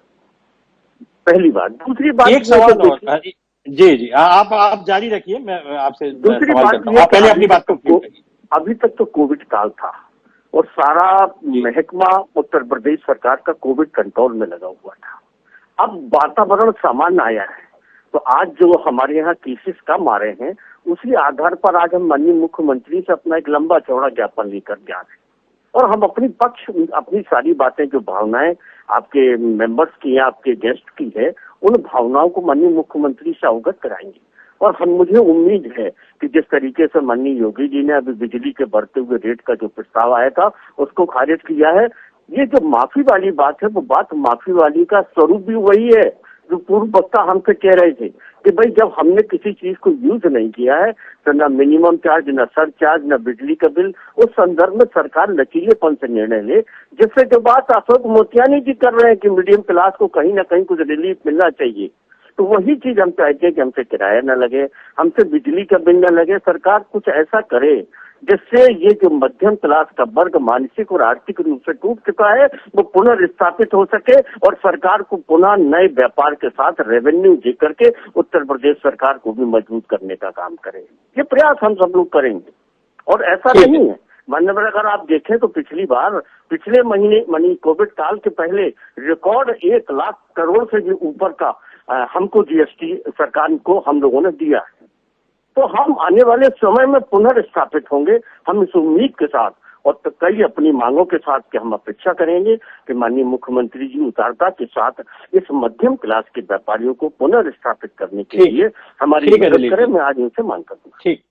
पहली बात। दूसरी बात एक सवाल और जी आप जारी रखिए, मैं आपसे दूसरी सवाल बात करता हूँ, आप पहले अपनी बात कंप्लीट करिए। अभी तक तो कोविड काल था और सारा महकमा उत्तर प्रदेश सरकार का कोविड कंट्रोल में लगा हुआ था। अब वातावरण सामान्य आया है तो आज जो हमारे यहाँ केसेस कम आ रहे हैं उसी आधार पर आज हम माननीय मुख्यमंत्री से अपना एक लंबा चौड़ा ज्ञापन लेकर जा रहे हैं और हम अपनी पक्ष अपनी सारी बातें जो भावनाएं आपके मेंबर्स की या आपके गेस्ट की है उन भावनाओं को माननीय मुख्यमंत्री से अवगत कराएंगे। और हम मुझे उम्मीद है कि जिस तरीके से माननीय योगी जी ने अभी बिजली के बढ़ते हुए रेट का जो प्रस्ताव आया था उसको खारिज किया है। ये जो माफी वाली बात है वो बात माफी वाली का स्वरूप भी वही है जो पूर्व वक्ता हमसे कह रहे थे कि भाई जब हमने किसी चीज को यूज नहीं किया है तो न मिनिमम चार्ज, न सर चार्ज, न बिजली का बिल, उस संदर्भ में सरकार लचीलेपन से निर्णय ले। जिससे जो बात अशोक मोतियानी जी कर रहे हैं कि मीडियम क्लास को कहीं ना कहीं कुछ रिलीफ मिलना चाहिए, तो वही चीज हम चाहते हैं कि हमसे किराया न लगे, हमसे बिजली का बिल न लगे। सरकार कुछ ऐसा करे जिससे ये जो मध्यम क्लास का वर्ग मानसिक और आर्थिक रूप से टूट चुका है वो पुनर्स्थापित हो सके और सरकार को पुनः नए व्यापार के साथ रेवेन्यू दे करके उत्तर प्रदेश सरकार को भी मजबूत करने का काम करे। ये प्रयास हम सब लोग करेंगे। और ऐसा नहीं है मान्यवर, अगर आप देखें तो पिछले महीने मानी कोविड काल के पहले रिकॉर्ड 1 लाख करोड़ से भी ऊपर का हमको जीएसटी सरकार को हम लोगों ने दिया है। तो हम आने वाले समय में पुनर्स्थापित होंगे, हम इस उम्मीद के साथ और तो कई अपनी मांगों के साथ कि हम अपेक्षा करेंगे कि माननीय मुख्यमंत्री जी उदारता के साथ इस मध्यम क्लास के व्यापारियों को पुनर्स्थापित करने के लिए हमारी मदद करें। मैं आज इनसे मांग करता हूँ। ठीक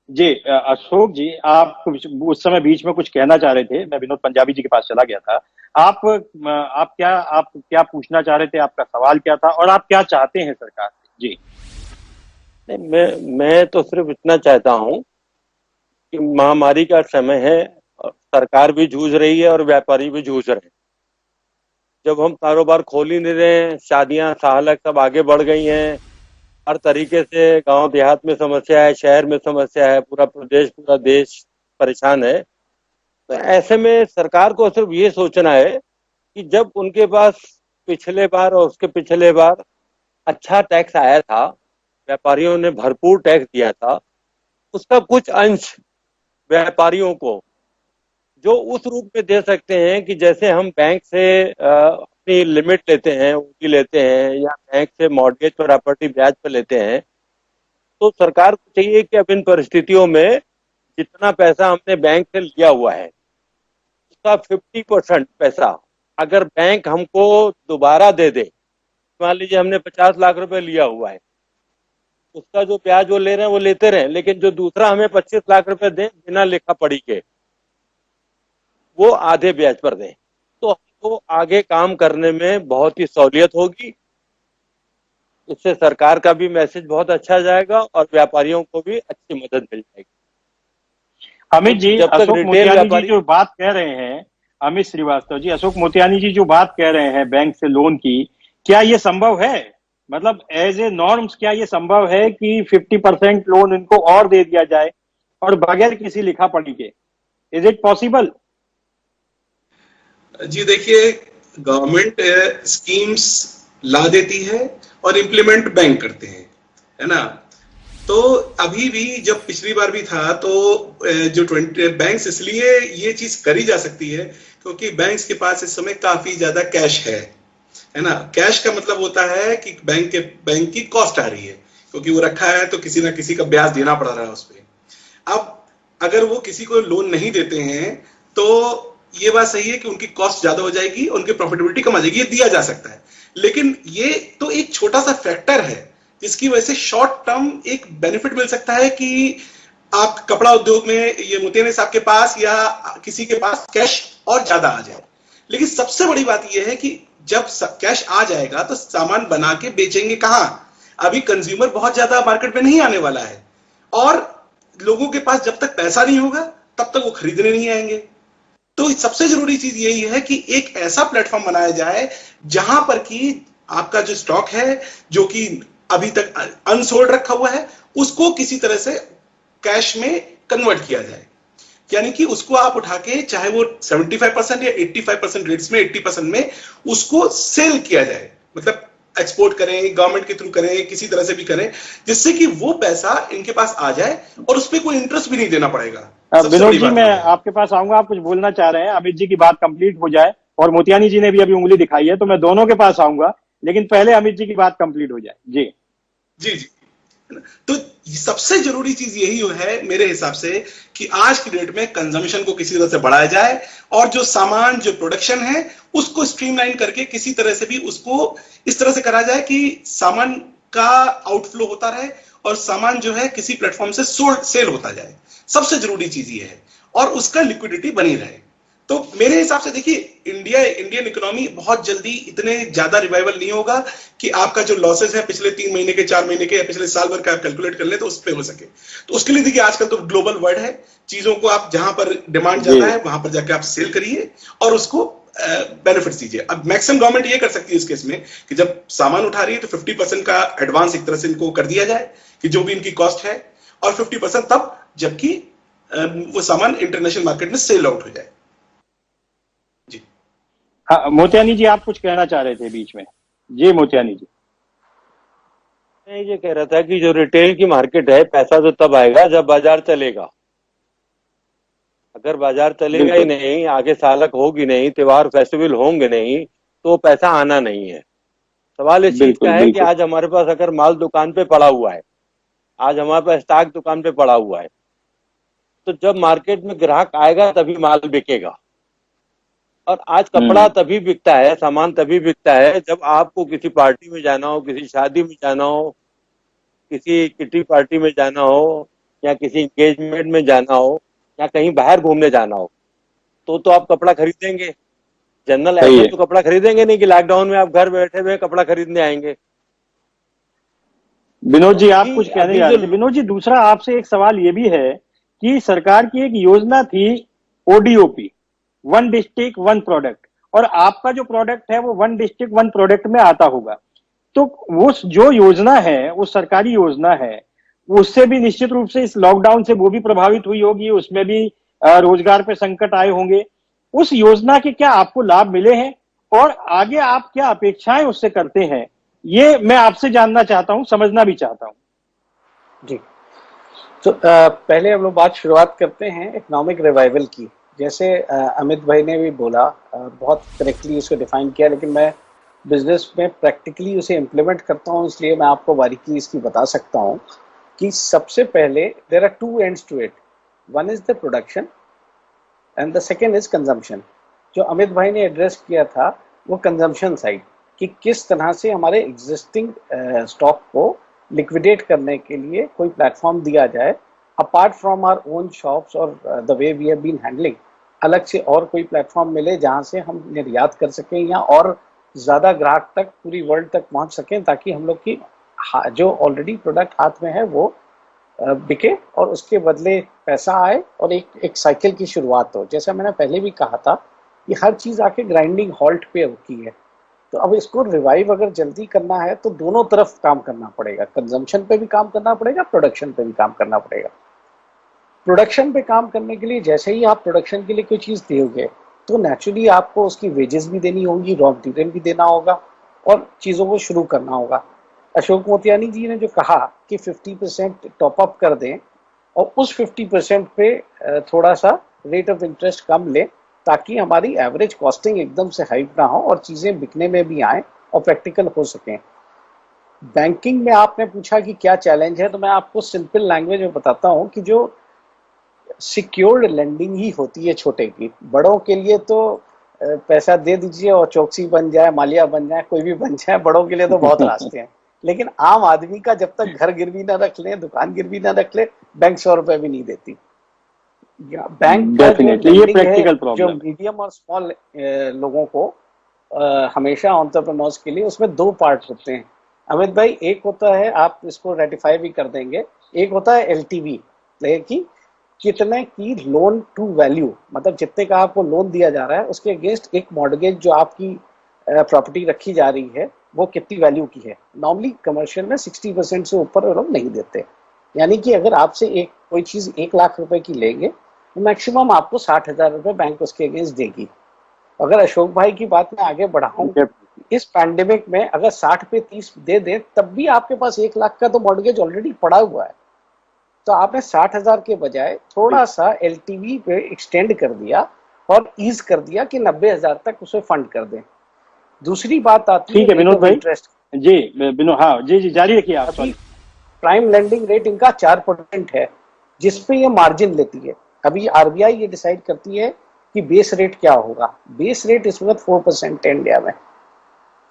जी अशोक जी, आप उस समय बीच में कुछ कहना चाह रहे थे, मैं विनोद पंजाबी जी के पास चला गया था। आप क्या पूछना चाह रहे थे, आपका सवाल क्या था और आप क्या चाहते हैं सरकार से? जी नहीं, मैं तो सिर्फ इतना चाहता हूं कि महामारी का समय है और सरकार भी जूझ रही है और व्यापारी भी जूझ रहे हैं। जब हम कारोबार खोल ही नहीं रहे हैं, शादियां साहलक सब आगे बढ़ गई हैं, हर तरीके से गांव देहात में समस्या है, शहर में समस्या है, पूरा प्रदेश पूरा देश परेशान है। तो ऐसे में सरकार को सिर्फ ये सोचना है कि जब उनके पास पिछले बार और उसके पिछले बार अच्छा टैक्स आया था, व्यापारियों ने भरपूर टैक्स दिया था, उसका कुछ अंश व्यापारियों को जो उस रूप में दे सकते हैं कि जैसे हम बैंक से अपनी लिमिट लेते हैं, ओडी लेते हैं या बैंक से मॉर्गेज प्रॉपर्टी ब्याज पर लेते हैं, तो सरकार को चाहिए कि अब इन परिस्थितियों में जितना पैसा हमने बैंक से लिया हुआ है उसका 50% पैसा अगर बैंक हमको दोबारा दे दे। मान लीजिए हमने 50 लाख रुपए लिया हुआ है, उसका जो ब्याज वो ले रहे हैं वो लेते रहे, लेकिन जो दूसरा हमें 25 लाख रुपए दें बिना लेखा पढ़ी के, वो आधे ब्याज पर दें, तो हमको आगे काम करने में बहुत ही सहूलियत होगी। इससे सरकार का भी मैसेज बहुत अच्छा जाएगा और व्यापारियों को भी अच्छी मदद मिल जाएगी। अमित जी, अशोक मोतियानी जी जो बात कह रहे हैं, अमित श्रीवास्तव जी, अशोक मोतियानी जी जो बात कह रहे हैं बैंक से लोन की, क्या ये संभव है? मतलब एज ए नॉर्म्स क्या ये संभव है कि 50% लोन इनको और दे दिया जाए और बगैर किसी लिखा पढ़ी के? Is it possible? जी देखिए, गवर्नमेंट स्कीम्स ला देती है और इम्प्लीमेंट बैंक करते हैं, है ना। तो अभी भी जब पिछली बार भी था तो जो बैंक्स इसलिए ये चीज करी जा सकती है क्योंकि बैंक्स के पास इस समय काफी ज्यादा कैश है ना। कैश का मतलब होता है कि बैंक की कॉस्ट आ रही है क्योंकि वो रखा है तो किसी ना किसी का ब्याज देना पड़ रहा है उस पर। अब अगर वो किसी को लोन नहीं देते हैं तो ये बात सही है कि उनकी कॉस्ट ज्यादा हो जाएगी, उनकी प्रॉफिटेबिलिटी कम आ जाएगी, ये दिया जा सकता है। लेकिन ये तो एक छोटा सा फैक्टर है जिसकी वजह से शॉर्ट टर्म एक बेनिफिट मिल सकता है कि आप कपड़ा उद्योग में ये मोतियानी साहब के पास या किसी के पास कैश और ज्यादा आ जाए। लेकिन सबसे बड़ी बात यह है कि जब कैश आ जाएगा तो सामान बना के बेचेंगे कहां? अभी कंज्यूमर बहुत ज्यादा मार्केट में नहीं आने वाला है, और लोगों के पास जब तक पैसा नहीं होगा तब तक वो खरीदने नहीं आएंगे। तो सबसे जरूरी चीज यही है कि एक ऐसा प्लेटफॉर्म बनाया जाए जहां पर कि आपका जो स्टॉक है, जो कि अभी तक अनसोल्ड रखा हुआ है, उसको किसी तरह से कैश में कन्वर्ट किया जाए। यानी कि उसको आप उठा के, चाहे वो 75% या 85% रेट्स में, 80% में उसको सेल किया जाए, मतलब एक्सपोर्ट करें, गवर्नमेंट के थ्रू करें, किसी तरह से भी करें, जिससे कि वो पैसा इनके पास आ जाए और उस पर कोई इंटरेस्ट भी नहीं देना पड़ेगा। विनोद जी, मैं आपके पास आऊंगा, आप कुछ बोलना चाह रहे हैं, अमित जी की बात कंप्लीट हो जाए, और मोतियानी जी ने भी अभी उंगली दिखाई है, तो मैं दोनों के पास आऊंगा, लेकिन पहले अमित जी की बात कंप्लीट हो जाए। जी जी जी। तो सबसे जरूरी चीज यही है मेरे हिसाब से कि आज की डेट में कंजम्पशन को किसी तरह से बढ़ाया जाए, और जो सामान, जो प्रोडक्शन है, उसको स्ट्रीमलाइन करके किसी तरह से भी उसको इस तरह से करा जाए कि सामान का आउटफ्लो होता रहे और सामान जो है किसी प्लेटफॉर्म से सेल होता जाए। सबसे जरूरी चीज ये है, और उसका लिक्विडिटी बनी रहे। तो मेरे हिसाब से देखिए, इंडियन इकोनॉमी बहुत जल्दी इतने ज्यादा रिवाइवल नहीं होगा कि आपका जो लॉसेस है पिछले 3 महीने के, 4 महीने के, या पिछले साल भर का आप कैलकुलेट कर ले तो उस पे हो सके। तो उसके लिए देखिए, आजकल तो ग्लोबल वर्ल्ड है, चीजों को आप जहां पर डिमांड ज्यादा है वहां पर जाके आप सेल करिए और उसको बेनिफिट्स दीजिए। अब मैक्सिमम गवर्नमेंट ये कर सकती है इस केस में कि जब सामान उठा रही है तो 50% का एडवांस एक तरह से इनको कर दिया जाए कि जो भी इनकी कॉस्ट है, और 50% तब जबकि वो सामान इंटरनेशनल मार्केट में सेल आउट हो जाए। जी हाँ, मोतियानी जी आप कुछ कहना चाह रहे थे बीच में। जी मोतियानी जी। मैं ये कह रहा था कि जो रिटेल की मार्केट है, पैसा तो तब आएगा जब बाजार चलेगा। अगर बाजार चलेगा ही नहीं, आगे सालक होगी नहीं, त्योहार फेस्टिवल होंगे नहीं, तो पैसा आना नहीं है। सवाल इस चीज का है कि आज हमारे पास अगर माल दुकान पे पड़ा हुआ है, आज हमारे पास स्टॉक दुकान पे पड़ा हुआ है, तो जब मार्केट में ग्राहक आएगा तभी माल बिकेगा। और आज कपड़ा तभी बिकता है, सामान तभी बिकता है जब आपको किसी पार्टी में जाना हो, किसी शादी में जाना हो, किसी किटी पार्टी में जाना हो, या किसी एंगेजमेंट में जाना हो, या कहीं बाहर घूमने जाना हो, तो आप कपड़ा खरीदेंगे। जनरल ऐसे तो कपड़ा खरीदेंगे नहीं कि लॉकडाउन में आप घर बैठे हुए कपड़ा खरीदने आएंगे। विनोद जी आप कुछ कहने जा रहे थे। विनोद जी, दूसरा आपसे एक सवाल ये भी है कि सरकार की एक योजना थी ODOP, one district one product, और आपका जो प्रोडक्ट है वो वन डिस्ट्रिक्ट वन प्रोडक्ट में आता होगा। तो वो जो योजना है, वो सरकारी योजना है, उससे भी निश्चित रूप से इस लॉकडाउन से वो भी प्रभावित हुई होगी, उसमें भी रोजगार पे संकट आए होंगे। उस योजना के क्या आपको लाभ मिले हैं, और आगे आप क्या अपेक्षाएं उससे करते हैं, ये मैं आपसे जानना चाहता हूं, समझना भी चाहता हूं। जी, तो पहले हम लोग बात शुरुआत करते हैं इकोनॉमिक रिवाइवल की। जैसे अमित भाई ने भी बोला, बहुत करेक्टली उसको डिफाइन किया, लेकिन मैं बिजनेस में प्रैक्टिकली उसे इम्प्लीमेंट करता हूँ, इसलिए मैं आपको बारीकी इसकी बता सकता हूँ कि सबसे पहले there are two ends to it. One is the production and the second is consumption. जो अमित भाई ने एड्रेस किया था वो कंजम्पशन साइड, कि किस तरह से हमारे एग्जिस्टिंग स्टॉक को लिक्विडेट करने के लिए कोई प्लेटफॉर्म दिया जाए, apart from our own shops और the way we have been handling. अलग से और कोई प्लेटफॉर्म मिले जहां से हम निर्यात कर सकें या और ज़्यादा ग्राहक तक, पूरी वर्ल्ड तक पहुंच सकें, ताकि हम लोग की जो ऑलरेडी प्रोडक्ट हाथ में है वो बिके और उसके बदले पैसा आए और एक साइकिल की शुरुआत हो। जैसा मैंने पहले भी कहा था कि हर चीज़ आके ग्राइंडिंग हॉल्ट पे होती है। तो अब इसको रिवाइव अगर जल्दी करना है तो दोनों तरफ काम करना पड़ेगा, कंजम्पशन पे भी काम करना पड़ेगा, प्रोडक्शन पे भी काम करना पड़ेगा। प्रोडक्शन पे काम करने के लिए जैसे ही आप प्रोडक्शन के लिए कोई चीज़ दोगे तो नेचुरली आपको उसकी वेजेस भी देनी होगी, रॉ मटीरियल भी देना होगा और चीज़ों को शुरू करना होगा। अशोक मोतियानी जी ने जो कहा कि 50% टॉपअप कर दें और उस 50% पे थोड़ा सा रेट ऑफ इंटरेस्ट कम लें, ताकि हमारी एवरेज कॉस्टिंग एकदम से हाइप ना हो और चीज़ें बिकने में भी आएँ और प्रैक्टिकल हो सकें। बैंकिंग में आपने पूछा कि क्या चैलेंज है, तो मैं आपको सिंपल लैंग्वेज में बताता हूँ कि जो सिक्योर्ड लेंडिंग ही होती है छोटे की। बड़ों के लिए तो पैसा दे दीजिए और चौकसी बन जाए, मालिया बन जाए, कोई भी बन जाए, बड़ों के लिए तो बहुत रास्ते हैं। लेकिन आम आदमी का जब तक घर गिरवी ना रख ले, दुकान गिरवी ना रख ले, बैंक 100 रुपए भी नहीं देती। बैंक का जो मीडियम और स्मॉल लोगों को हमेशा एंटरप्रेन्योर्स के लिए उसमें दो पार्ट होते हैं। अमित भाई, एक होता है, आप इसको रेटिफाई भी कर देंगे, एक होता है एलटीवी, कि कितने की लोन टू वैल्यू, मतलब जितने का आपको लोन दिया जा रहा है उसके अगेंस्ट एक मॉर्गेज जो आपकी प्रॉपर्टी रखी जा रही है वो कितनी वैल्यू की है। नॉर्मली कमर्शियल में 60% से ऊपर वो लोग नहीं देते। यानी कि अगर आपसे एक कोई चीज 1 लाख रुपए की लेंगे तो मैक्सिमम आपको 60,000 रुपए बैंक उसके अगेंस्ट देगी। अगर अशोक भाई की बात मैं आगे बढ़ाऊं, इस पैंडेमिक में अगर 60 पे 30 दे दे तब भी आपके पास 1 लाख का तो मॉर्गेज ऑलरेडी पड़ा हुआ है। तो आपने 60,000 के बजाय थोड़ा सा एलटीवी पे एक्सटेंड कर दिया और ईज कर दिया कि 90,000 तक उसे फंड कर दें। दूसरी बात आती है ठीक है रेट विनोद ऑफ भाई। इंटरेस्ट। जी विनोद, हाँ जी जी, जारी रखिए आप। अभी प्राइम लेंडिंग रेट इनका 4% है, जिसपे ये मार्जिन लेती है। अभी आरबीआई ये डिसाइड करती है कि बेस रेट क्या होगा। बेस रेट इस वक्त 4% है इंडिया में।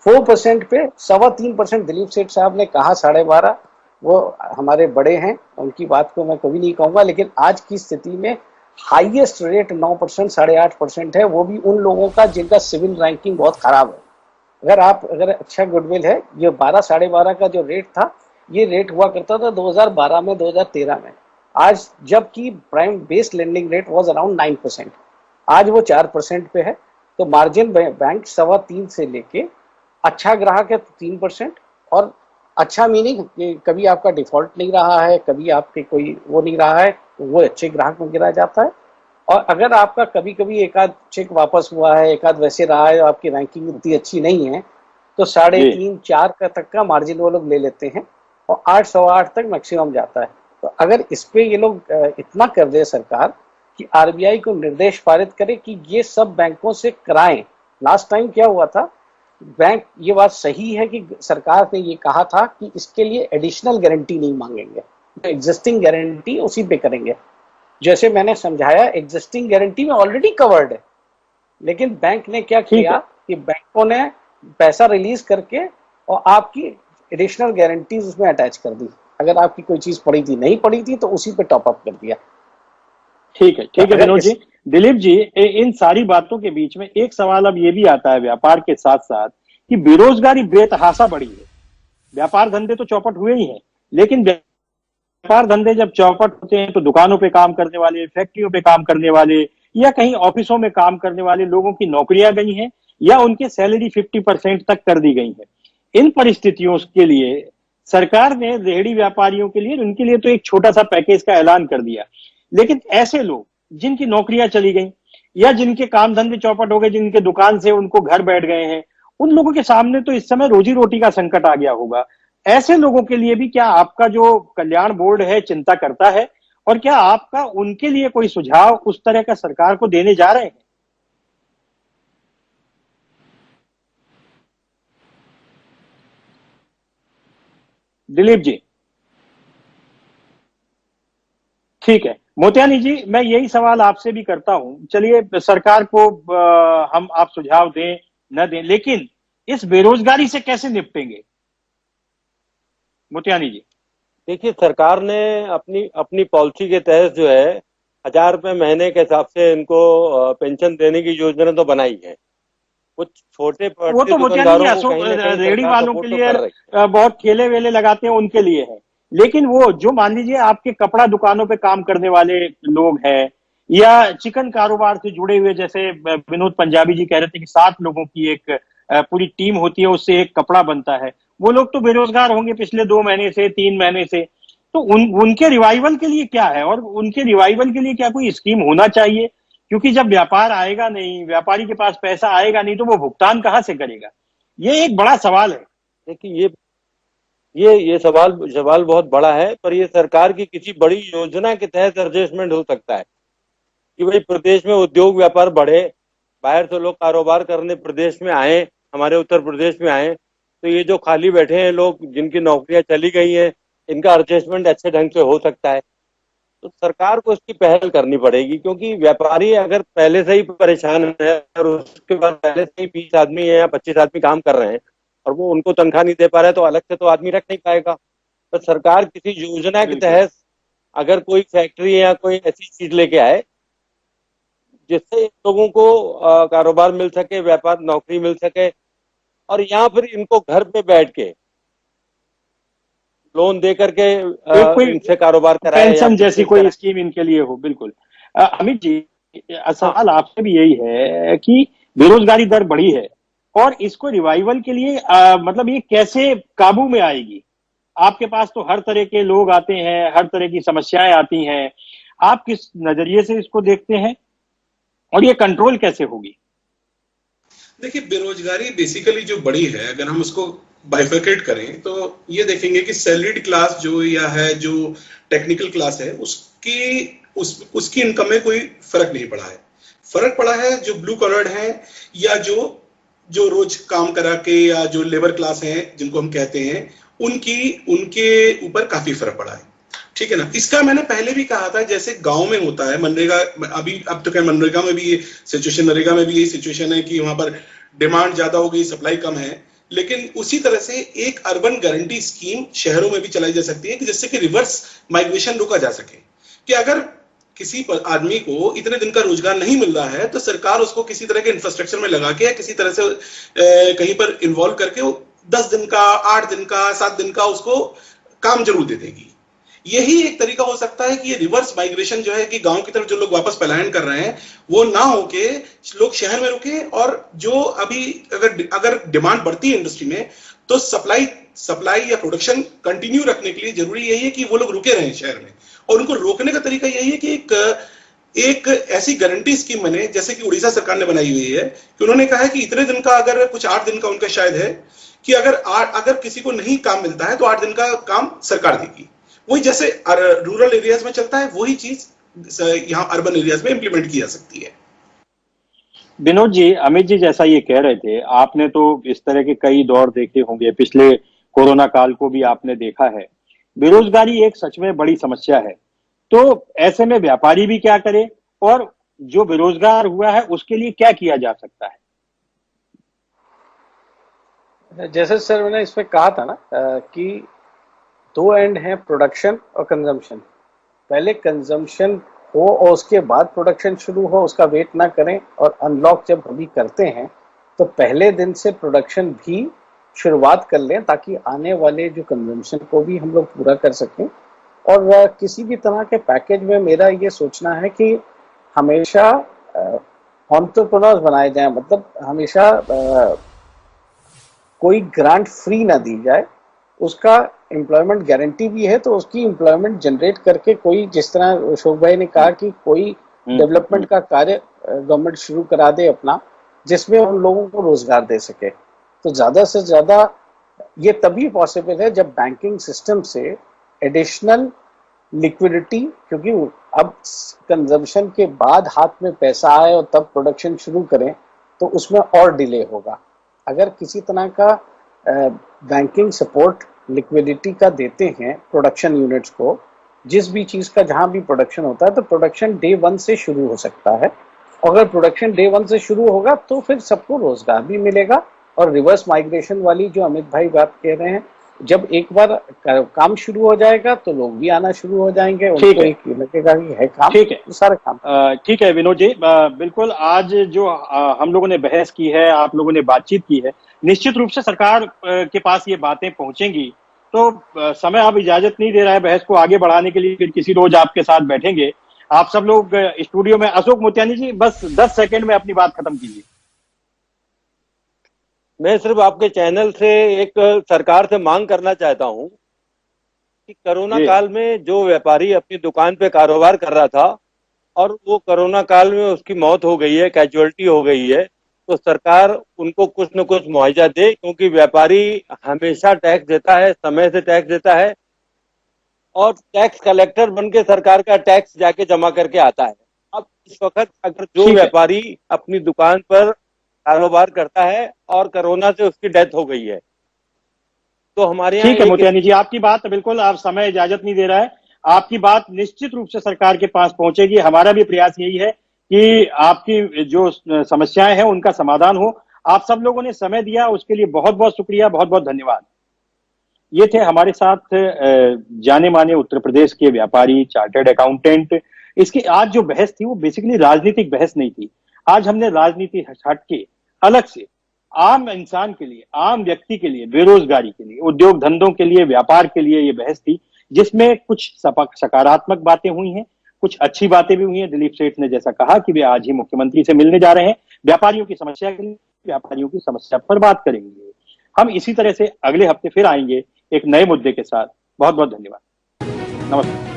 4% पे 3.25% दिलीप सेठ साहब ने कहा, 12.5। वो हमारे बड़े हैं, उनकी बात को मैं कभी नहीं कहूंगा, लेकिन आज की स्थिति में हाईएस्ट रेट 9%, 8.5% है, वो भी उन लोगों का जिनका सिविल रैंकिंग बहुत खराब है। अगर अच्छा गुडविल है, ये 12-12.5 का जो रेट था, ये रेट हुआ करता था 2012 में, 2013 में। आज जबकि prime base lending rate was around 9%, आज वो 4% पे है। तो मार्जिन बैंक 3.25 से लेके अच्छा ग्राहक है तो 3%। और अच्छा मीनिंग कि कभी आपका डिफॉल्ट नहीं रहा है, कभी आपके कोई वो नहीं रहा है, तो वो अच्छे ग्राहक में गिरा जाता है। और अगर आपका कभी कभी एक आध चेक वापस हुआ है, एक आध वैसे रहा है, आपकी रैंकिंग इतनी अच्छी नहीं है, तो 3.5-4 का तक का मार्जिन वो लोग ले लेते हैं और 8-8.25 तक मैक्सिमम जाता है। तो अगर इस पे ये लोग इतना कर दे सरकार कि आरबीआई को निर्देश पारित करे कि ये सब बैंकों से कराएं। लास्ट टाइम क्या हुआ था, बैंक, ये बात सही है कि सरकार ने ये कहा था कि इसके लिए एडिशनल गारंटी नहीं मांगेंगे, तो एग्जिस्टिंग गारंटी उसी पे करेंगे। जैसे मैंने समझाया, एग्जिस्टिंग गारंटी में ऑलरेडी कवर्ड है, लेकिन बैंक ने क्या ठीक किया है। कि बैंकों ने पैसा रिलीज करके और आपकी एडिशनल गारंटीज उसमें अटैच कर दी। अगर आपकी कोई चीज पड़ी थी, नहीं पड़ी थी, तो उसी पे टॉप अप कर दिया। ठीक है, तो ठीक है अगर विनोद जी। इस दिलीप जी, इन सारी बातों के बीच में एक सवाल अब ये भी आता है व्यापार के साथ साथ कि बेरोजगारी बेतहाशा बढ़ी है। व्यापार धंधे तो चौपट हुए ही हैं, लेकिन व्यापार धंधे जब चौपट होते हैं तो दुकानों पे काम करने वाले, फैक्ट्रियों पे काम करने वाले या कहीं ऑफिसों में काम करने वाले लोगों की नौकरियां गई हैं या उनके सैलरी 50% तक कर दी गई है। इन परिस्थितियों के लिए सरकार ने रेहड़ी व्यापारियों के लिए, उनके लिए तो एक छोटा सा पैकेज का ऐलान कर दिया। लेकिन ऐसे लोग जिनकी नौकरियां चली गई या जिनके काम धंधे चौपट हो गए, जिनके दुकान से उनको घर बैठ गए हैं, उन लोगों के सामने तो इस समय रोजी रोटी का संकट आ गया होगा। ऐसे लोगों के लिए भी क्या आपका जो कल्याण बोर्ड है चिंता करता है, और क्या आपका उनके लिए कोई सुझाव उस तरह का सरकार को देने जा रहे हैं? दिलीप जी। ठीक है मोतियानी जी, मैं यही सवाल आपसे भी करता हूं। चलिए, सरकार को हम आप सुझाव दें न दें, लेकिन इस बेरोजगारी से कैसे निपटेंगे मोतियानी जी? देखिए, सरकार ने अपनी अपनी पॉलिसी के तहत जो है 1,000 रुपये महीने के हिसाब से इनको पेंशन देने की योजना तो बनाई है। कुछ छोटे वो पड़ते तो मोतियानी जी दुकानदारों को अशोक कहीं ना कहीं रेहड़ी सरकार वालों के सपोर्ट तो लिए कर रही है। बहुत ठेले वेले लगाते हैं उनके लिए है। लेकिन वो जो मान लीजिए आपके कपड़ा दुकानों पे काम करने वाले लोग हैं या चिकन कारोबार से जुड़े हुए, जैसे विनोद पंजाबी जी कह रहे थे कि 7 लोगों की एक पूरी टीम होती है, उससे एक कपड़ा बनता है, वो लोग तो बेरोजगार होंगे पिछले 2 महीने से, 3 महीने से। तो उनके रिवाइवल के लिए क्या है, और उनके रिवाइवल के लिए क्या कोई स्कीम होना चाहिए? क्योंकि जब व्यापार आएगा नहीं, व्यापारी के पास पैसा आएगा नहीं, तो वो भुगतान कहां से करेगा? ये एक बड़ा सवाल है। देखिए, ये सवाल सवाल बहुत बड़ा है, पर ये सरकार की किसी बड़ी योजना के तहत एडजस्टमेंट हो सकता है कि भाई प्रदेश में उद्योग व्यापार बढ़े, बाहर से लोग कारोबार करने प्रदेश में आए, हमारे उत्तर प्रदेश में आए, तो ये जो खाली बैठे हैं लोग, जिनकी नौकरियां चली गई हैं, इनका एडजस्टमेंट अच्छे ढंग से हो सकता है। तो सरकार को इसकी पहल करनी पड़ेगी, क्योंकि व्यापारी अगर पहले से ही परेशान है और उसके बाद पहले से ही 20 आदमी है या 25 आदमी काम कर रहे हैं और वो उनको तनख्वाह नहीं दे पा रहे, तो अलग से तो आदमी रख नहीं पाएगा। तो सरकार किसी योजना के बिल्कुल। तहत अगर कोई फैक्ट्री या कोई ऐसी चीज लेके आए जिससे लोगों को कारोबार मिल सके, व्यापार नौकरी मिल सके, और यहाँ फिर इनको घर पे बैठ के लोन दे करके कोई इनसे कारोबार कराए, पेंशन जैसी कोई स्कीम इनके लिए हो। बिल्कुल। अमित जी, सवाल आपसे भी यही है कि बेरोजगारी दर बढ़ी है और इसको रिवाइवल के लिए मतलब ये कैसे काबू में आएगी? आपके पास तो हर तरह के लोग आते हैं, हर तरह की समस्याएं आती हैं। आप किस नजरिए से इसको देखते हैं और ये कंट्रोल कैसे होगी? देखिए, बेरोजगारी बेसिकली जो बड़ी है, अगर हम उसको बाइफरकेट करें तो ये देखेंगे कि सैलरीड क्लास जो या है, जो टेक्निकल क्लास है, उसकी इनकम में कोई फर्क नहीं पड़ा है। फर्क पड़ा है जो ब्लू कॉलर्ड है या जो जो रोज काम करा के या जो लेबर क्लास है जिनको हम कहते हैं, उनके ऊपर काफी फर्क पड़ा है। ठीक है ना। इसका मैंने पहले भी कहा था, जैसे गांव में होता है मनरेगा, अब तो क्या मनरेगा में भी ये सिचुएशन, नरेगा में भी यही सिचुएशन है कि वहां पर डिमांड ज्यादा हो गई, सप्लाई कम है। लेकिन उसी तरह से एक अर्बन गारंटी स्कीम शहरों में भी चलाई जा सकती है कि जिससे कि रिवर्स माइग्रेशन रोका जा सके। कि अगर किसी आदमी को इतने दिन का रोजगार नहीं मिल रहा है तो सरकार उसको किसी तरह के इंफ्रास्ट्रक्चर में लगा के या किसी तरह से कहीं पर इन्वॉल्व करके 10 दिन का, 8 दिन का, 7 दिन का उसको काम जरूर दे देगी। यही एक तरीका हो सकता है कि ये रिवर्स माइग्रेशन जो है कि गांव की तरफ जो लोग वापस पलायन कर रहे हैं वो ना होके लोग शहर में रुके, और जो अभी अगर डिमांड बढ़ती है इंडस्ट्री में तो सप्लाई या प्रोडक्शन कंटिन्यू रखने के लिए जरूरी यही है कि वो लोग रुके रहें शहर में। और उनको रोकने का तरीका यही है कि एक ऐसी गारंटी स्कीम बने, जैसे कि उड़ीसा सरकार ने बनाई हुई है कि उन्होंने कहा है कि इतने दिन का, अगर कुछ 8 दिन का उनका शायद है कि अगर किसी को नहीं काम मिलता है तो 8 दिन का काम सरकार देगी। वही जैसे रूरल एरियाज में चलता है, वही चीज यहाँ अर्बन एरियाज में इंप्लीमेंट की जा सकती है। विनोद जी, अमित जी जैसा ये कह रहे थे, आपने तो इस तरह के कई दौर देखे होंगे, पिछले कोरोना काल को भी आपने देखा है। बेरोजगारी एक सच में बड़ी समस्या है। तो ऐसे में व्यापारी भी क्या करे और जो बेरोजगार हुआ है उसके लिए क्या किया जा सकता है? जैसे सर मैंने इसमें कहा था ना कि दो एंड हैं, प्रोडक्शन और कंजम्पशन। पहले कंजम्पशन हो और उसके बाद प्रोडक्शन शुरू हो, उसका वेट ना करें। और अनलॉक जब अभी करते हैं तो पहले दिन से प्रोडक्शन भी शुरुआत कर लें ताकि आने वाले जो कंजम्पशन को भी हम लोग पूरा कर सकें। और किसी भी तरह के पैकेज में मेरा ये सोचना है कि हमेशा एंटरप्रेन्योर्स बनाए जाएं, मतलब हमेशा कोई ग्रांट फ्री ना दी जाए। उसका एम्प्लॉयमेंट गारंटी भी है तो उसकी एम्प्लॉयमेंट जनरेट करके कोई, जिस तरह अशोक भाई ने कहा कि कोई डेवलपमेंट का कार्य गवर्नमेंट शुरू करा दे अपना, जिसमें उन लोगों को रोजगार दे सके। तो ज्यादा से ज्यादा ये तभी पॉसिबल है जब बैंकिंग सिस्टम से एडिशनल लिक्विडिटी, क्योंकि अब कंजम्पशन के बाद हाथ में पैसा आए और तब प्रोडक्शन शुरू करें तो उसमें और डिले होगा। अगर किसी तरह का बैंकिंग सपोर्ट लिक्विडिटी का देते हैं प्रोडक्शन यूनिट्स को, जिस भी चीज का जहां भी प्रोडक्शन होता है तो प्रोडक्शन डे 1 से शुरू हो सकता है। अगर प्रोडक्शन डे 1 से शुरू होगा तो फिर सबको रोजगार भी मिलेगा। और रिवर्स माइग्रेशन वाली जो अमित भाई बात कह रहे हैं, जब एक बार काम शुरू हो जाएगा तो लोग भी आना शुरू हो जाएंगे, उनको एक लगेगा कि है काम। ठीक है, तो सारे काम ठीक है विनोद जी, बिल्कुल। आज जो हम लोगों ने बहस की है, आप लोगों ने बातचीत की है, निश्चित रूप से सरकार के पास ये बातें पहुंचेंगी। तो समय अब इजाजत नहीं दे रहा है बहस को आगे बढ़ाने के लिए, फिर किसी रोज आपके साथ बैठेंगे। आप सब लोग स्टूडियो में, अशोक मोतियानी जी बस 10 सेकंड में अपनी बात खत्म कीजिए। मैं सिर्फ आपके चैनल से एक सरकार से मांग करना चाहता हूं कि कोरोना काल में जो व्यापारी अपनी दुकान पे कारोबार कर रहा था और वो कोरोना काल में उसकी मौत हो गई है, कैजुअलिटी हो गई है, तो सरकार उनको कुछ न कुछ मुआवजा दे, क्योंकि व्यापारी हमेशा टैक्स देता है, समय से टैक्स देता है और टैक्स कलेक्टर बन के सरकार का टैक्स जाके जमा करके आता है। अब इस वक्त अगर जो व्यापारी अपनी दुकान पर कारोबार करता है और कोरोना से उसकी डेथ हो गई है तो हमारे यहाँ, ठीक है मोतियानी जी, आपकी बात बिल्कुल, आप समय इजाजत नहीं दे रहा है, आपकी बात निश्चित रूप से सरकार के पास पहुंचेगी। हमारा भी प्रयास यही है कि आपकी जो समस्याएं हैं उनका समाधान हो। आप सब लोगों ने समय दिया, उसके लिए बहुत बहुत शुक्रिया, बहुत बहुत धन्यवाद। ये थे हमारे साथ जाने माने उत्तर प्रदेश के व्यापारी, चार्टर्ड अकाउंटेंट। इसकी आज जो बहस थी वो बेसिकली राजनीतिक बहस नहीं थी। आज हमने राजनीति हट के अलग से आम इंसान के लिए, आम व्यक्ति के लिए, बेरोजगारी के लिए, उद्योग धंधों के लिए, व्यापार के लिए ये बहस थी, जिसमें कुछ सकारात्मक बातें हुई हैं, कुछ अच्छी बातें भी हुई हैं। दिलीप सेठ ने जैसा कहा कि वे आज ही मुख्यमंत्री से मिलने जा रहे हैं, व्यापारियों की समस्या के लिए, व्यापारियों की समस्या पर बात करेंगे। हम इसी तरह से अगले हफ्ते फिर आएंगे एक नए मुद्दे के साथ। बहुत बहुत धन्यवाद। नमस्कार।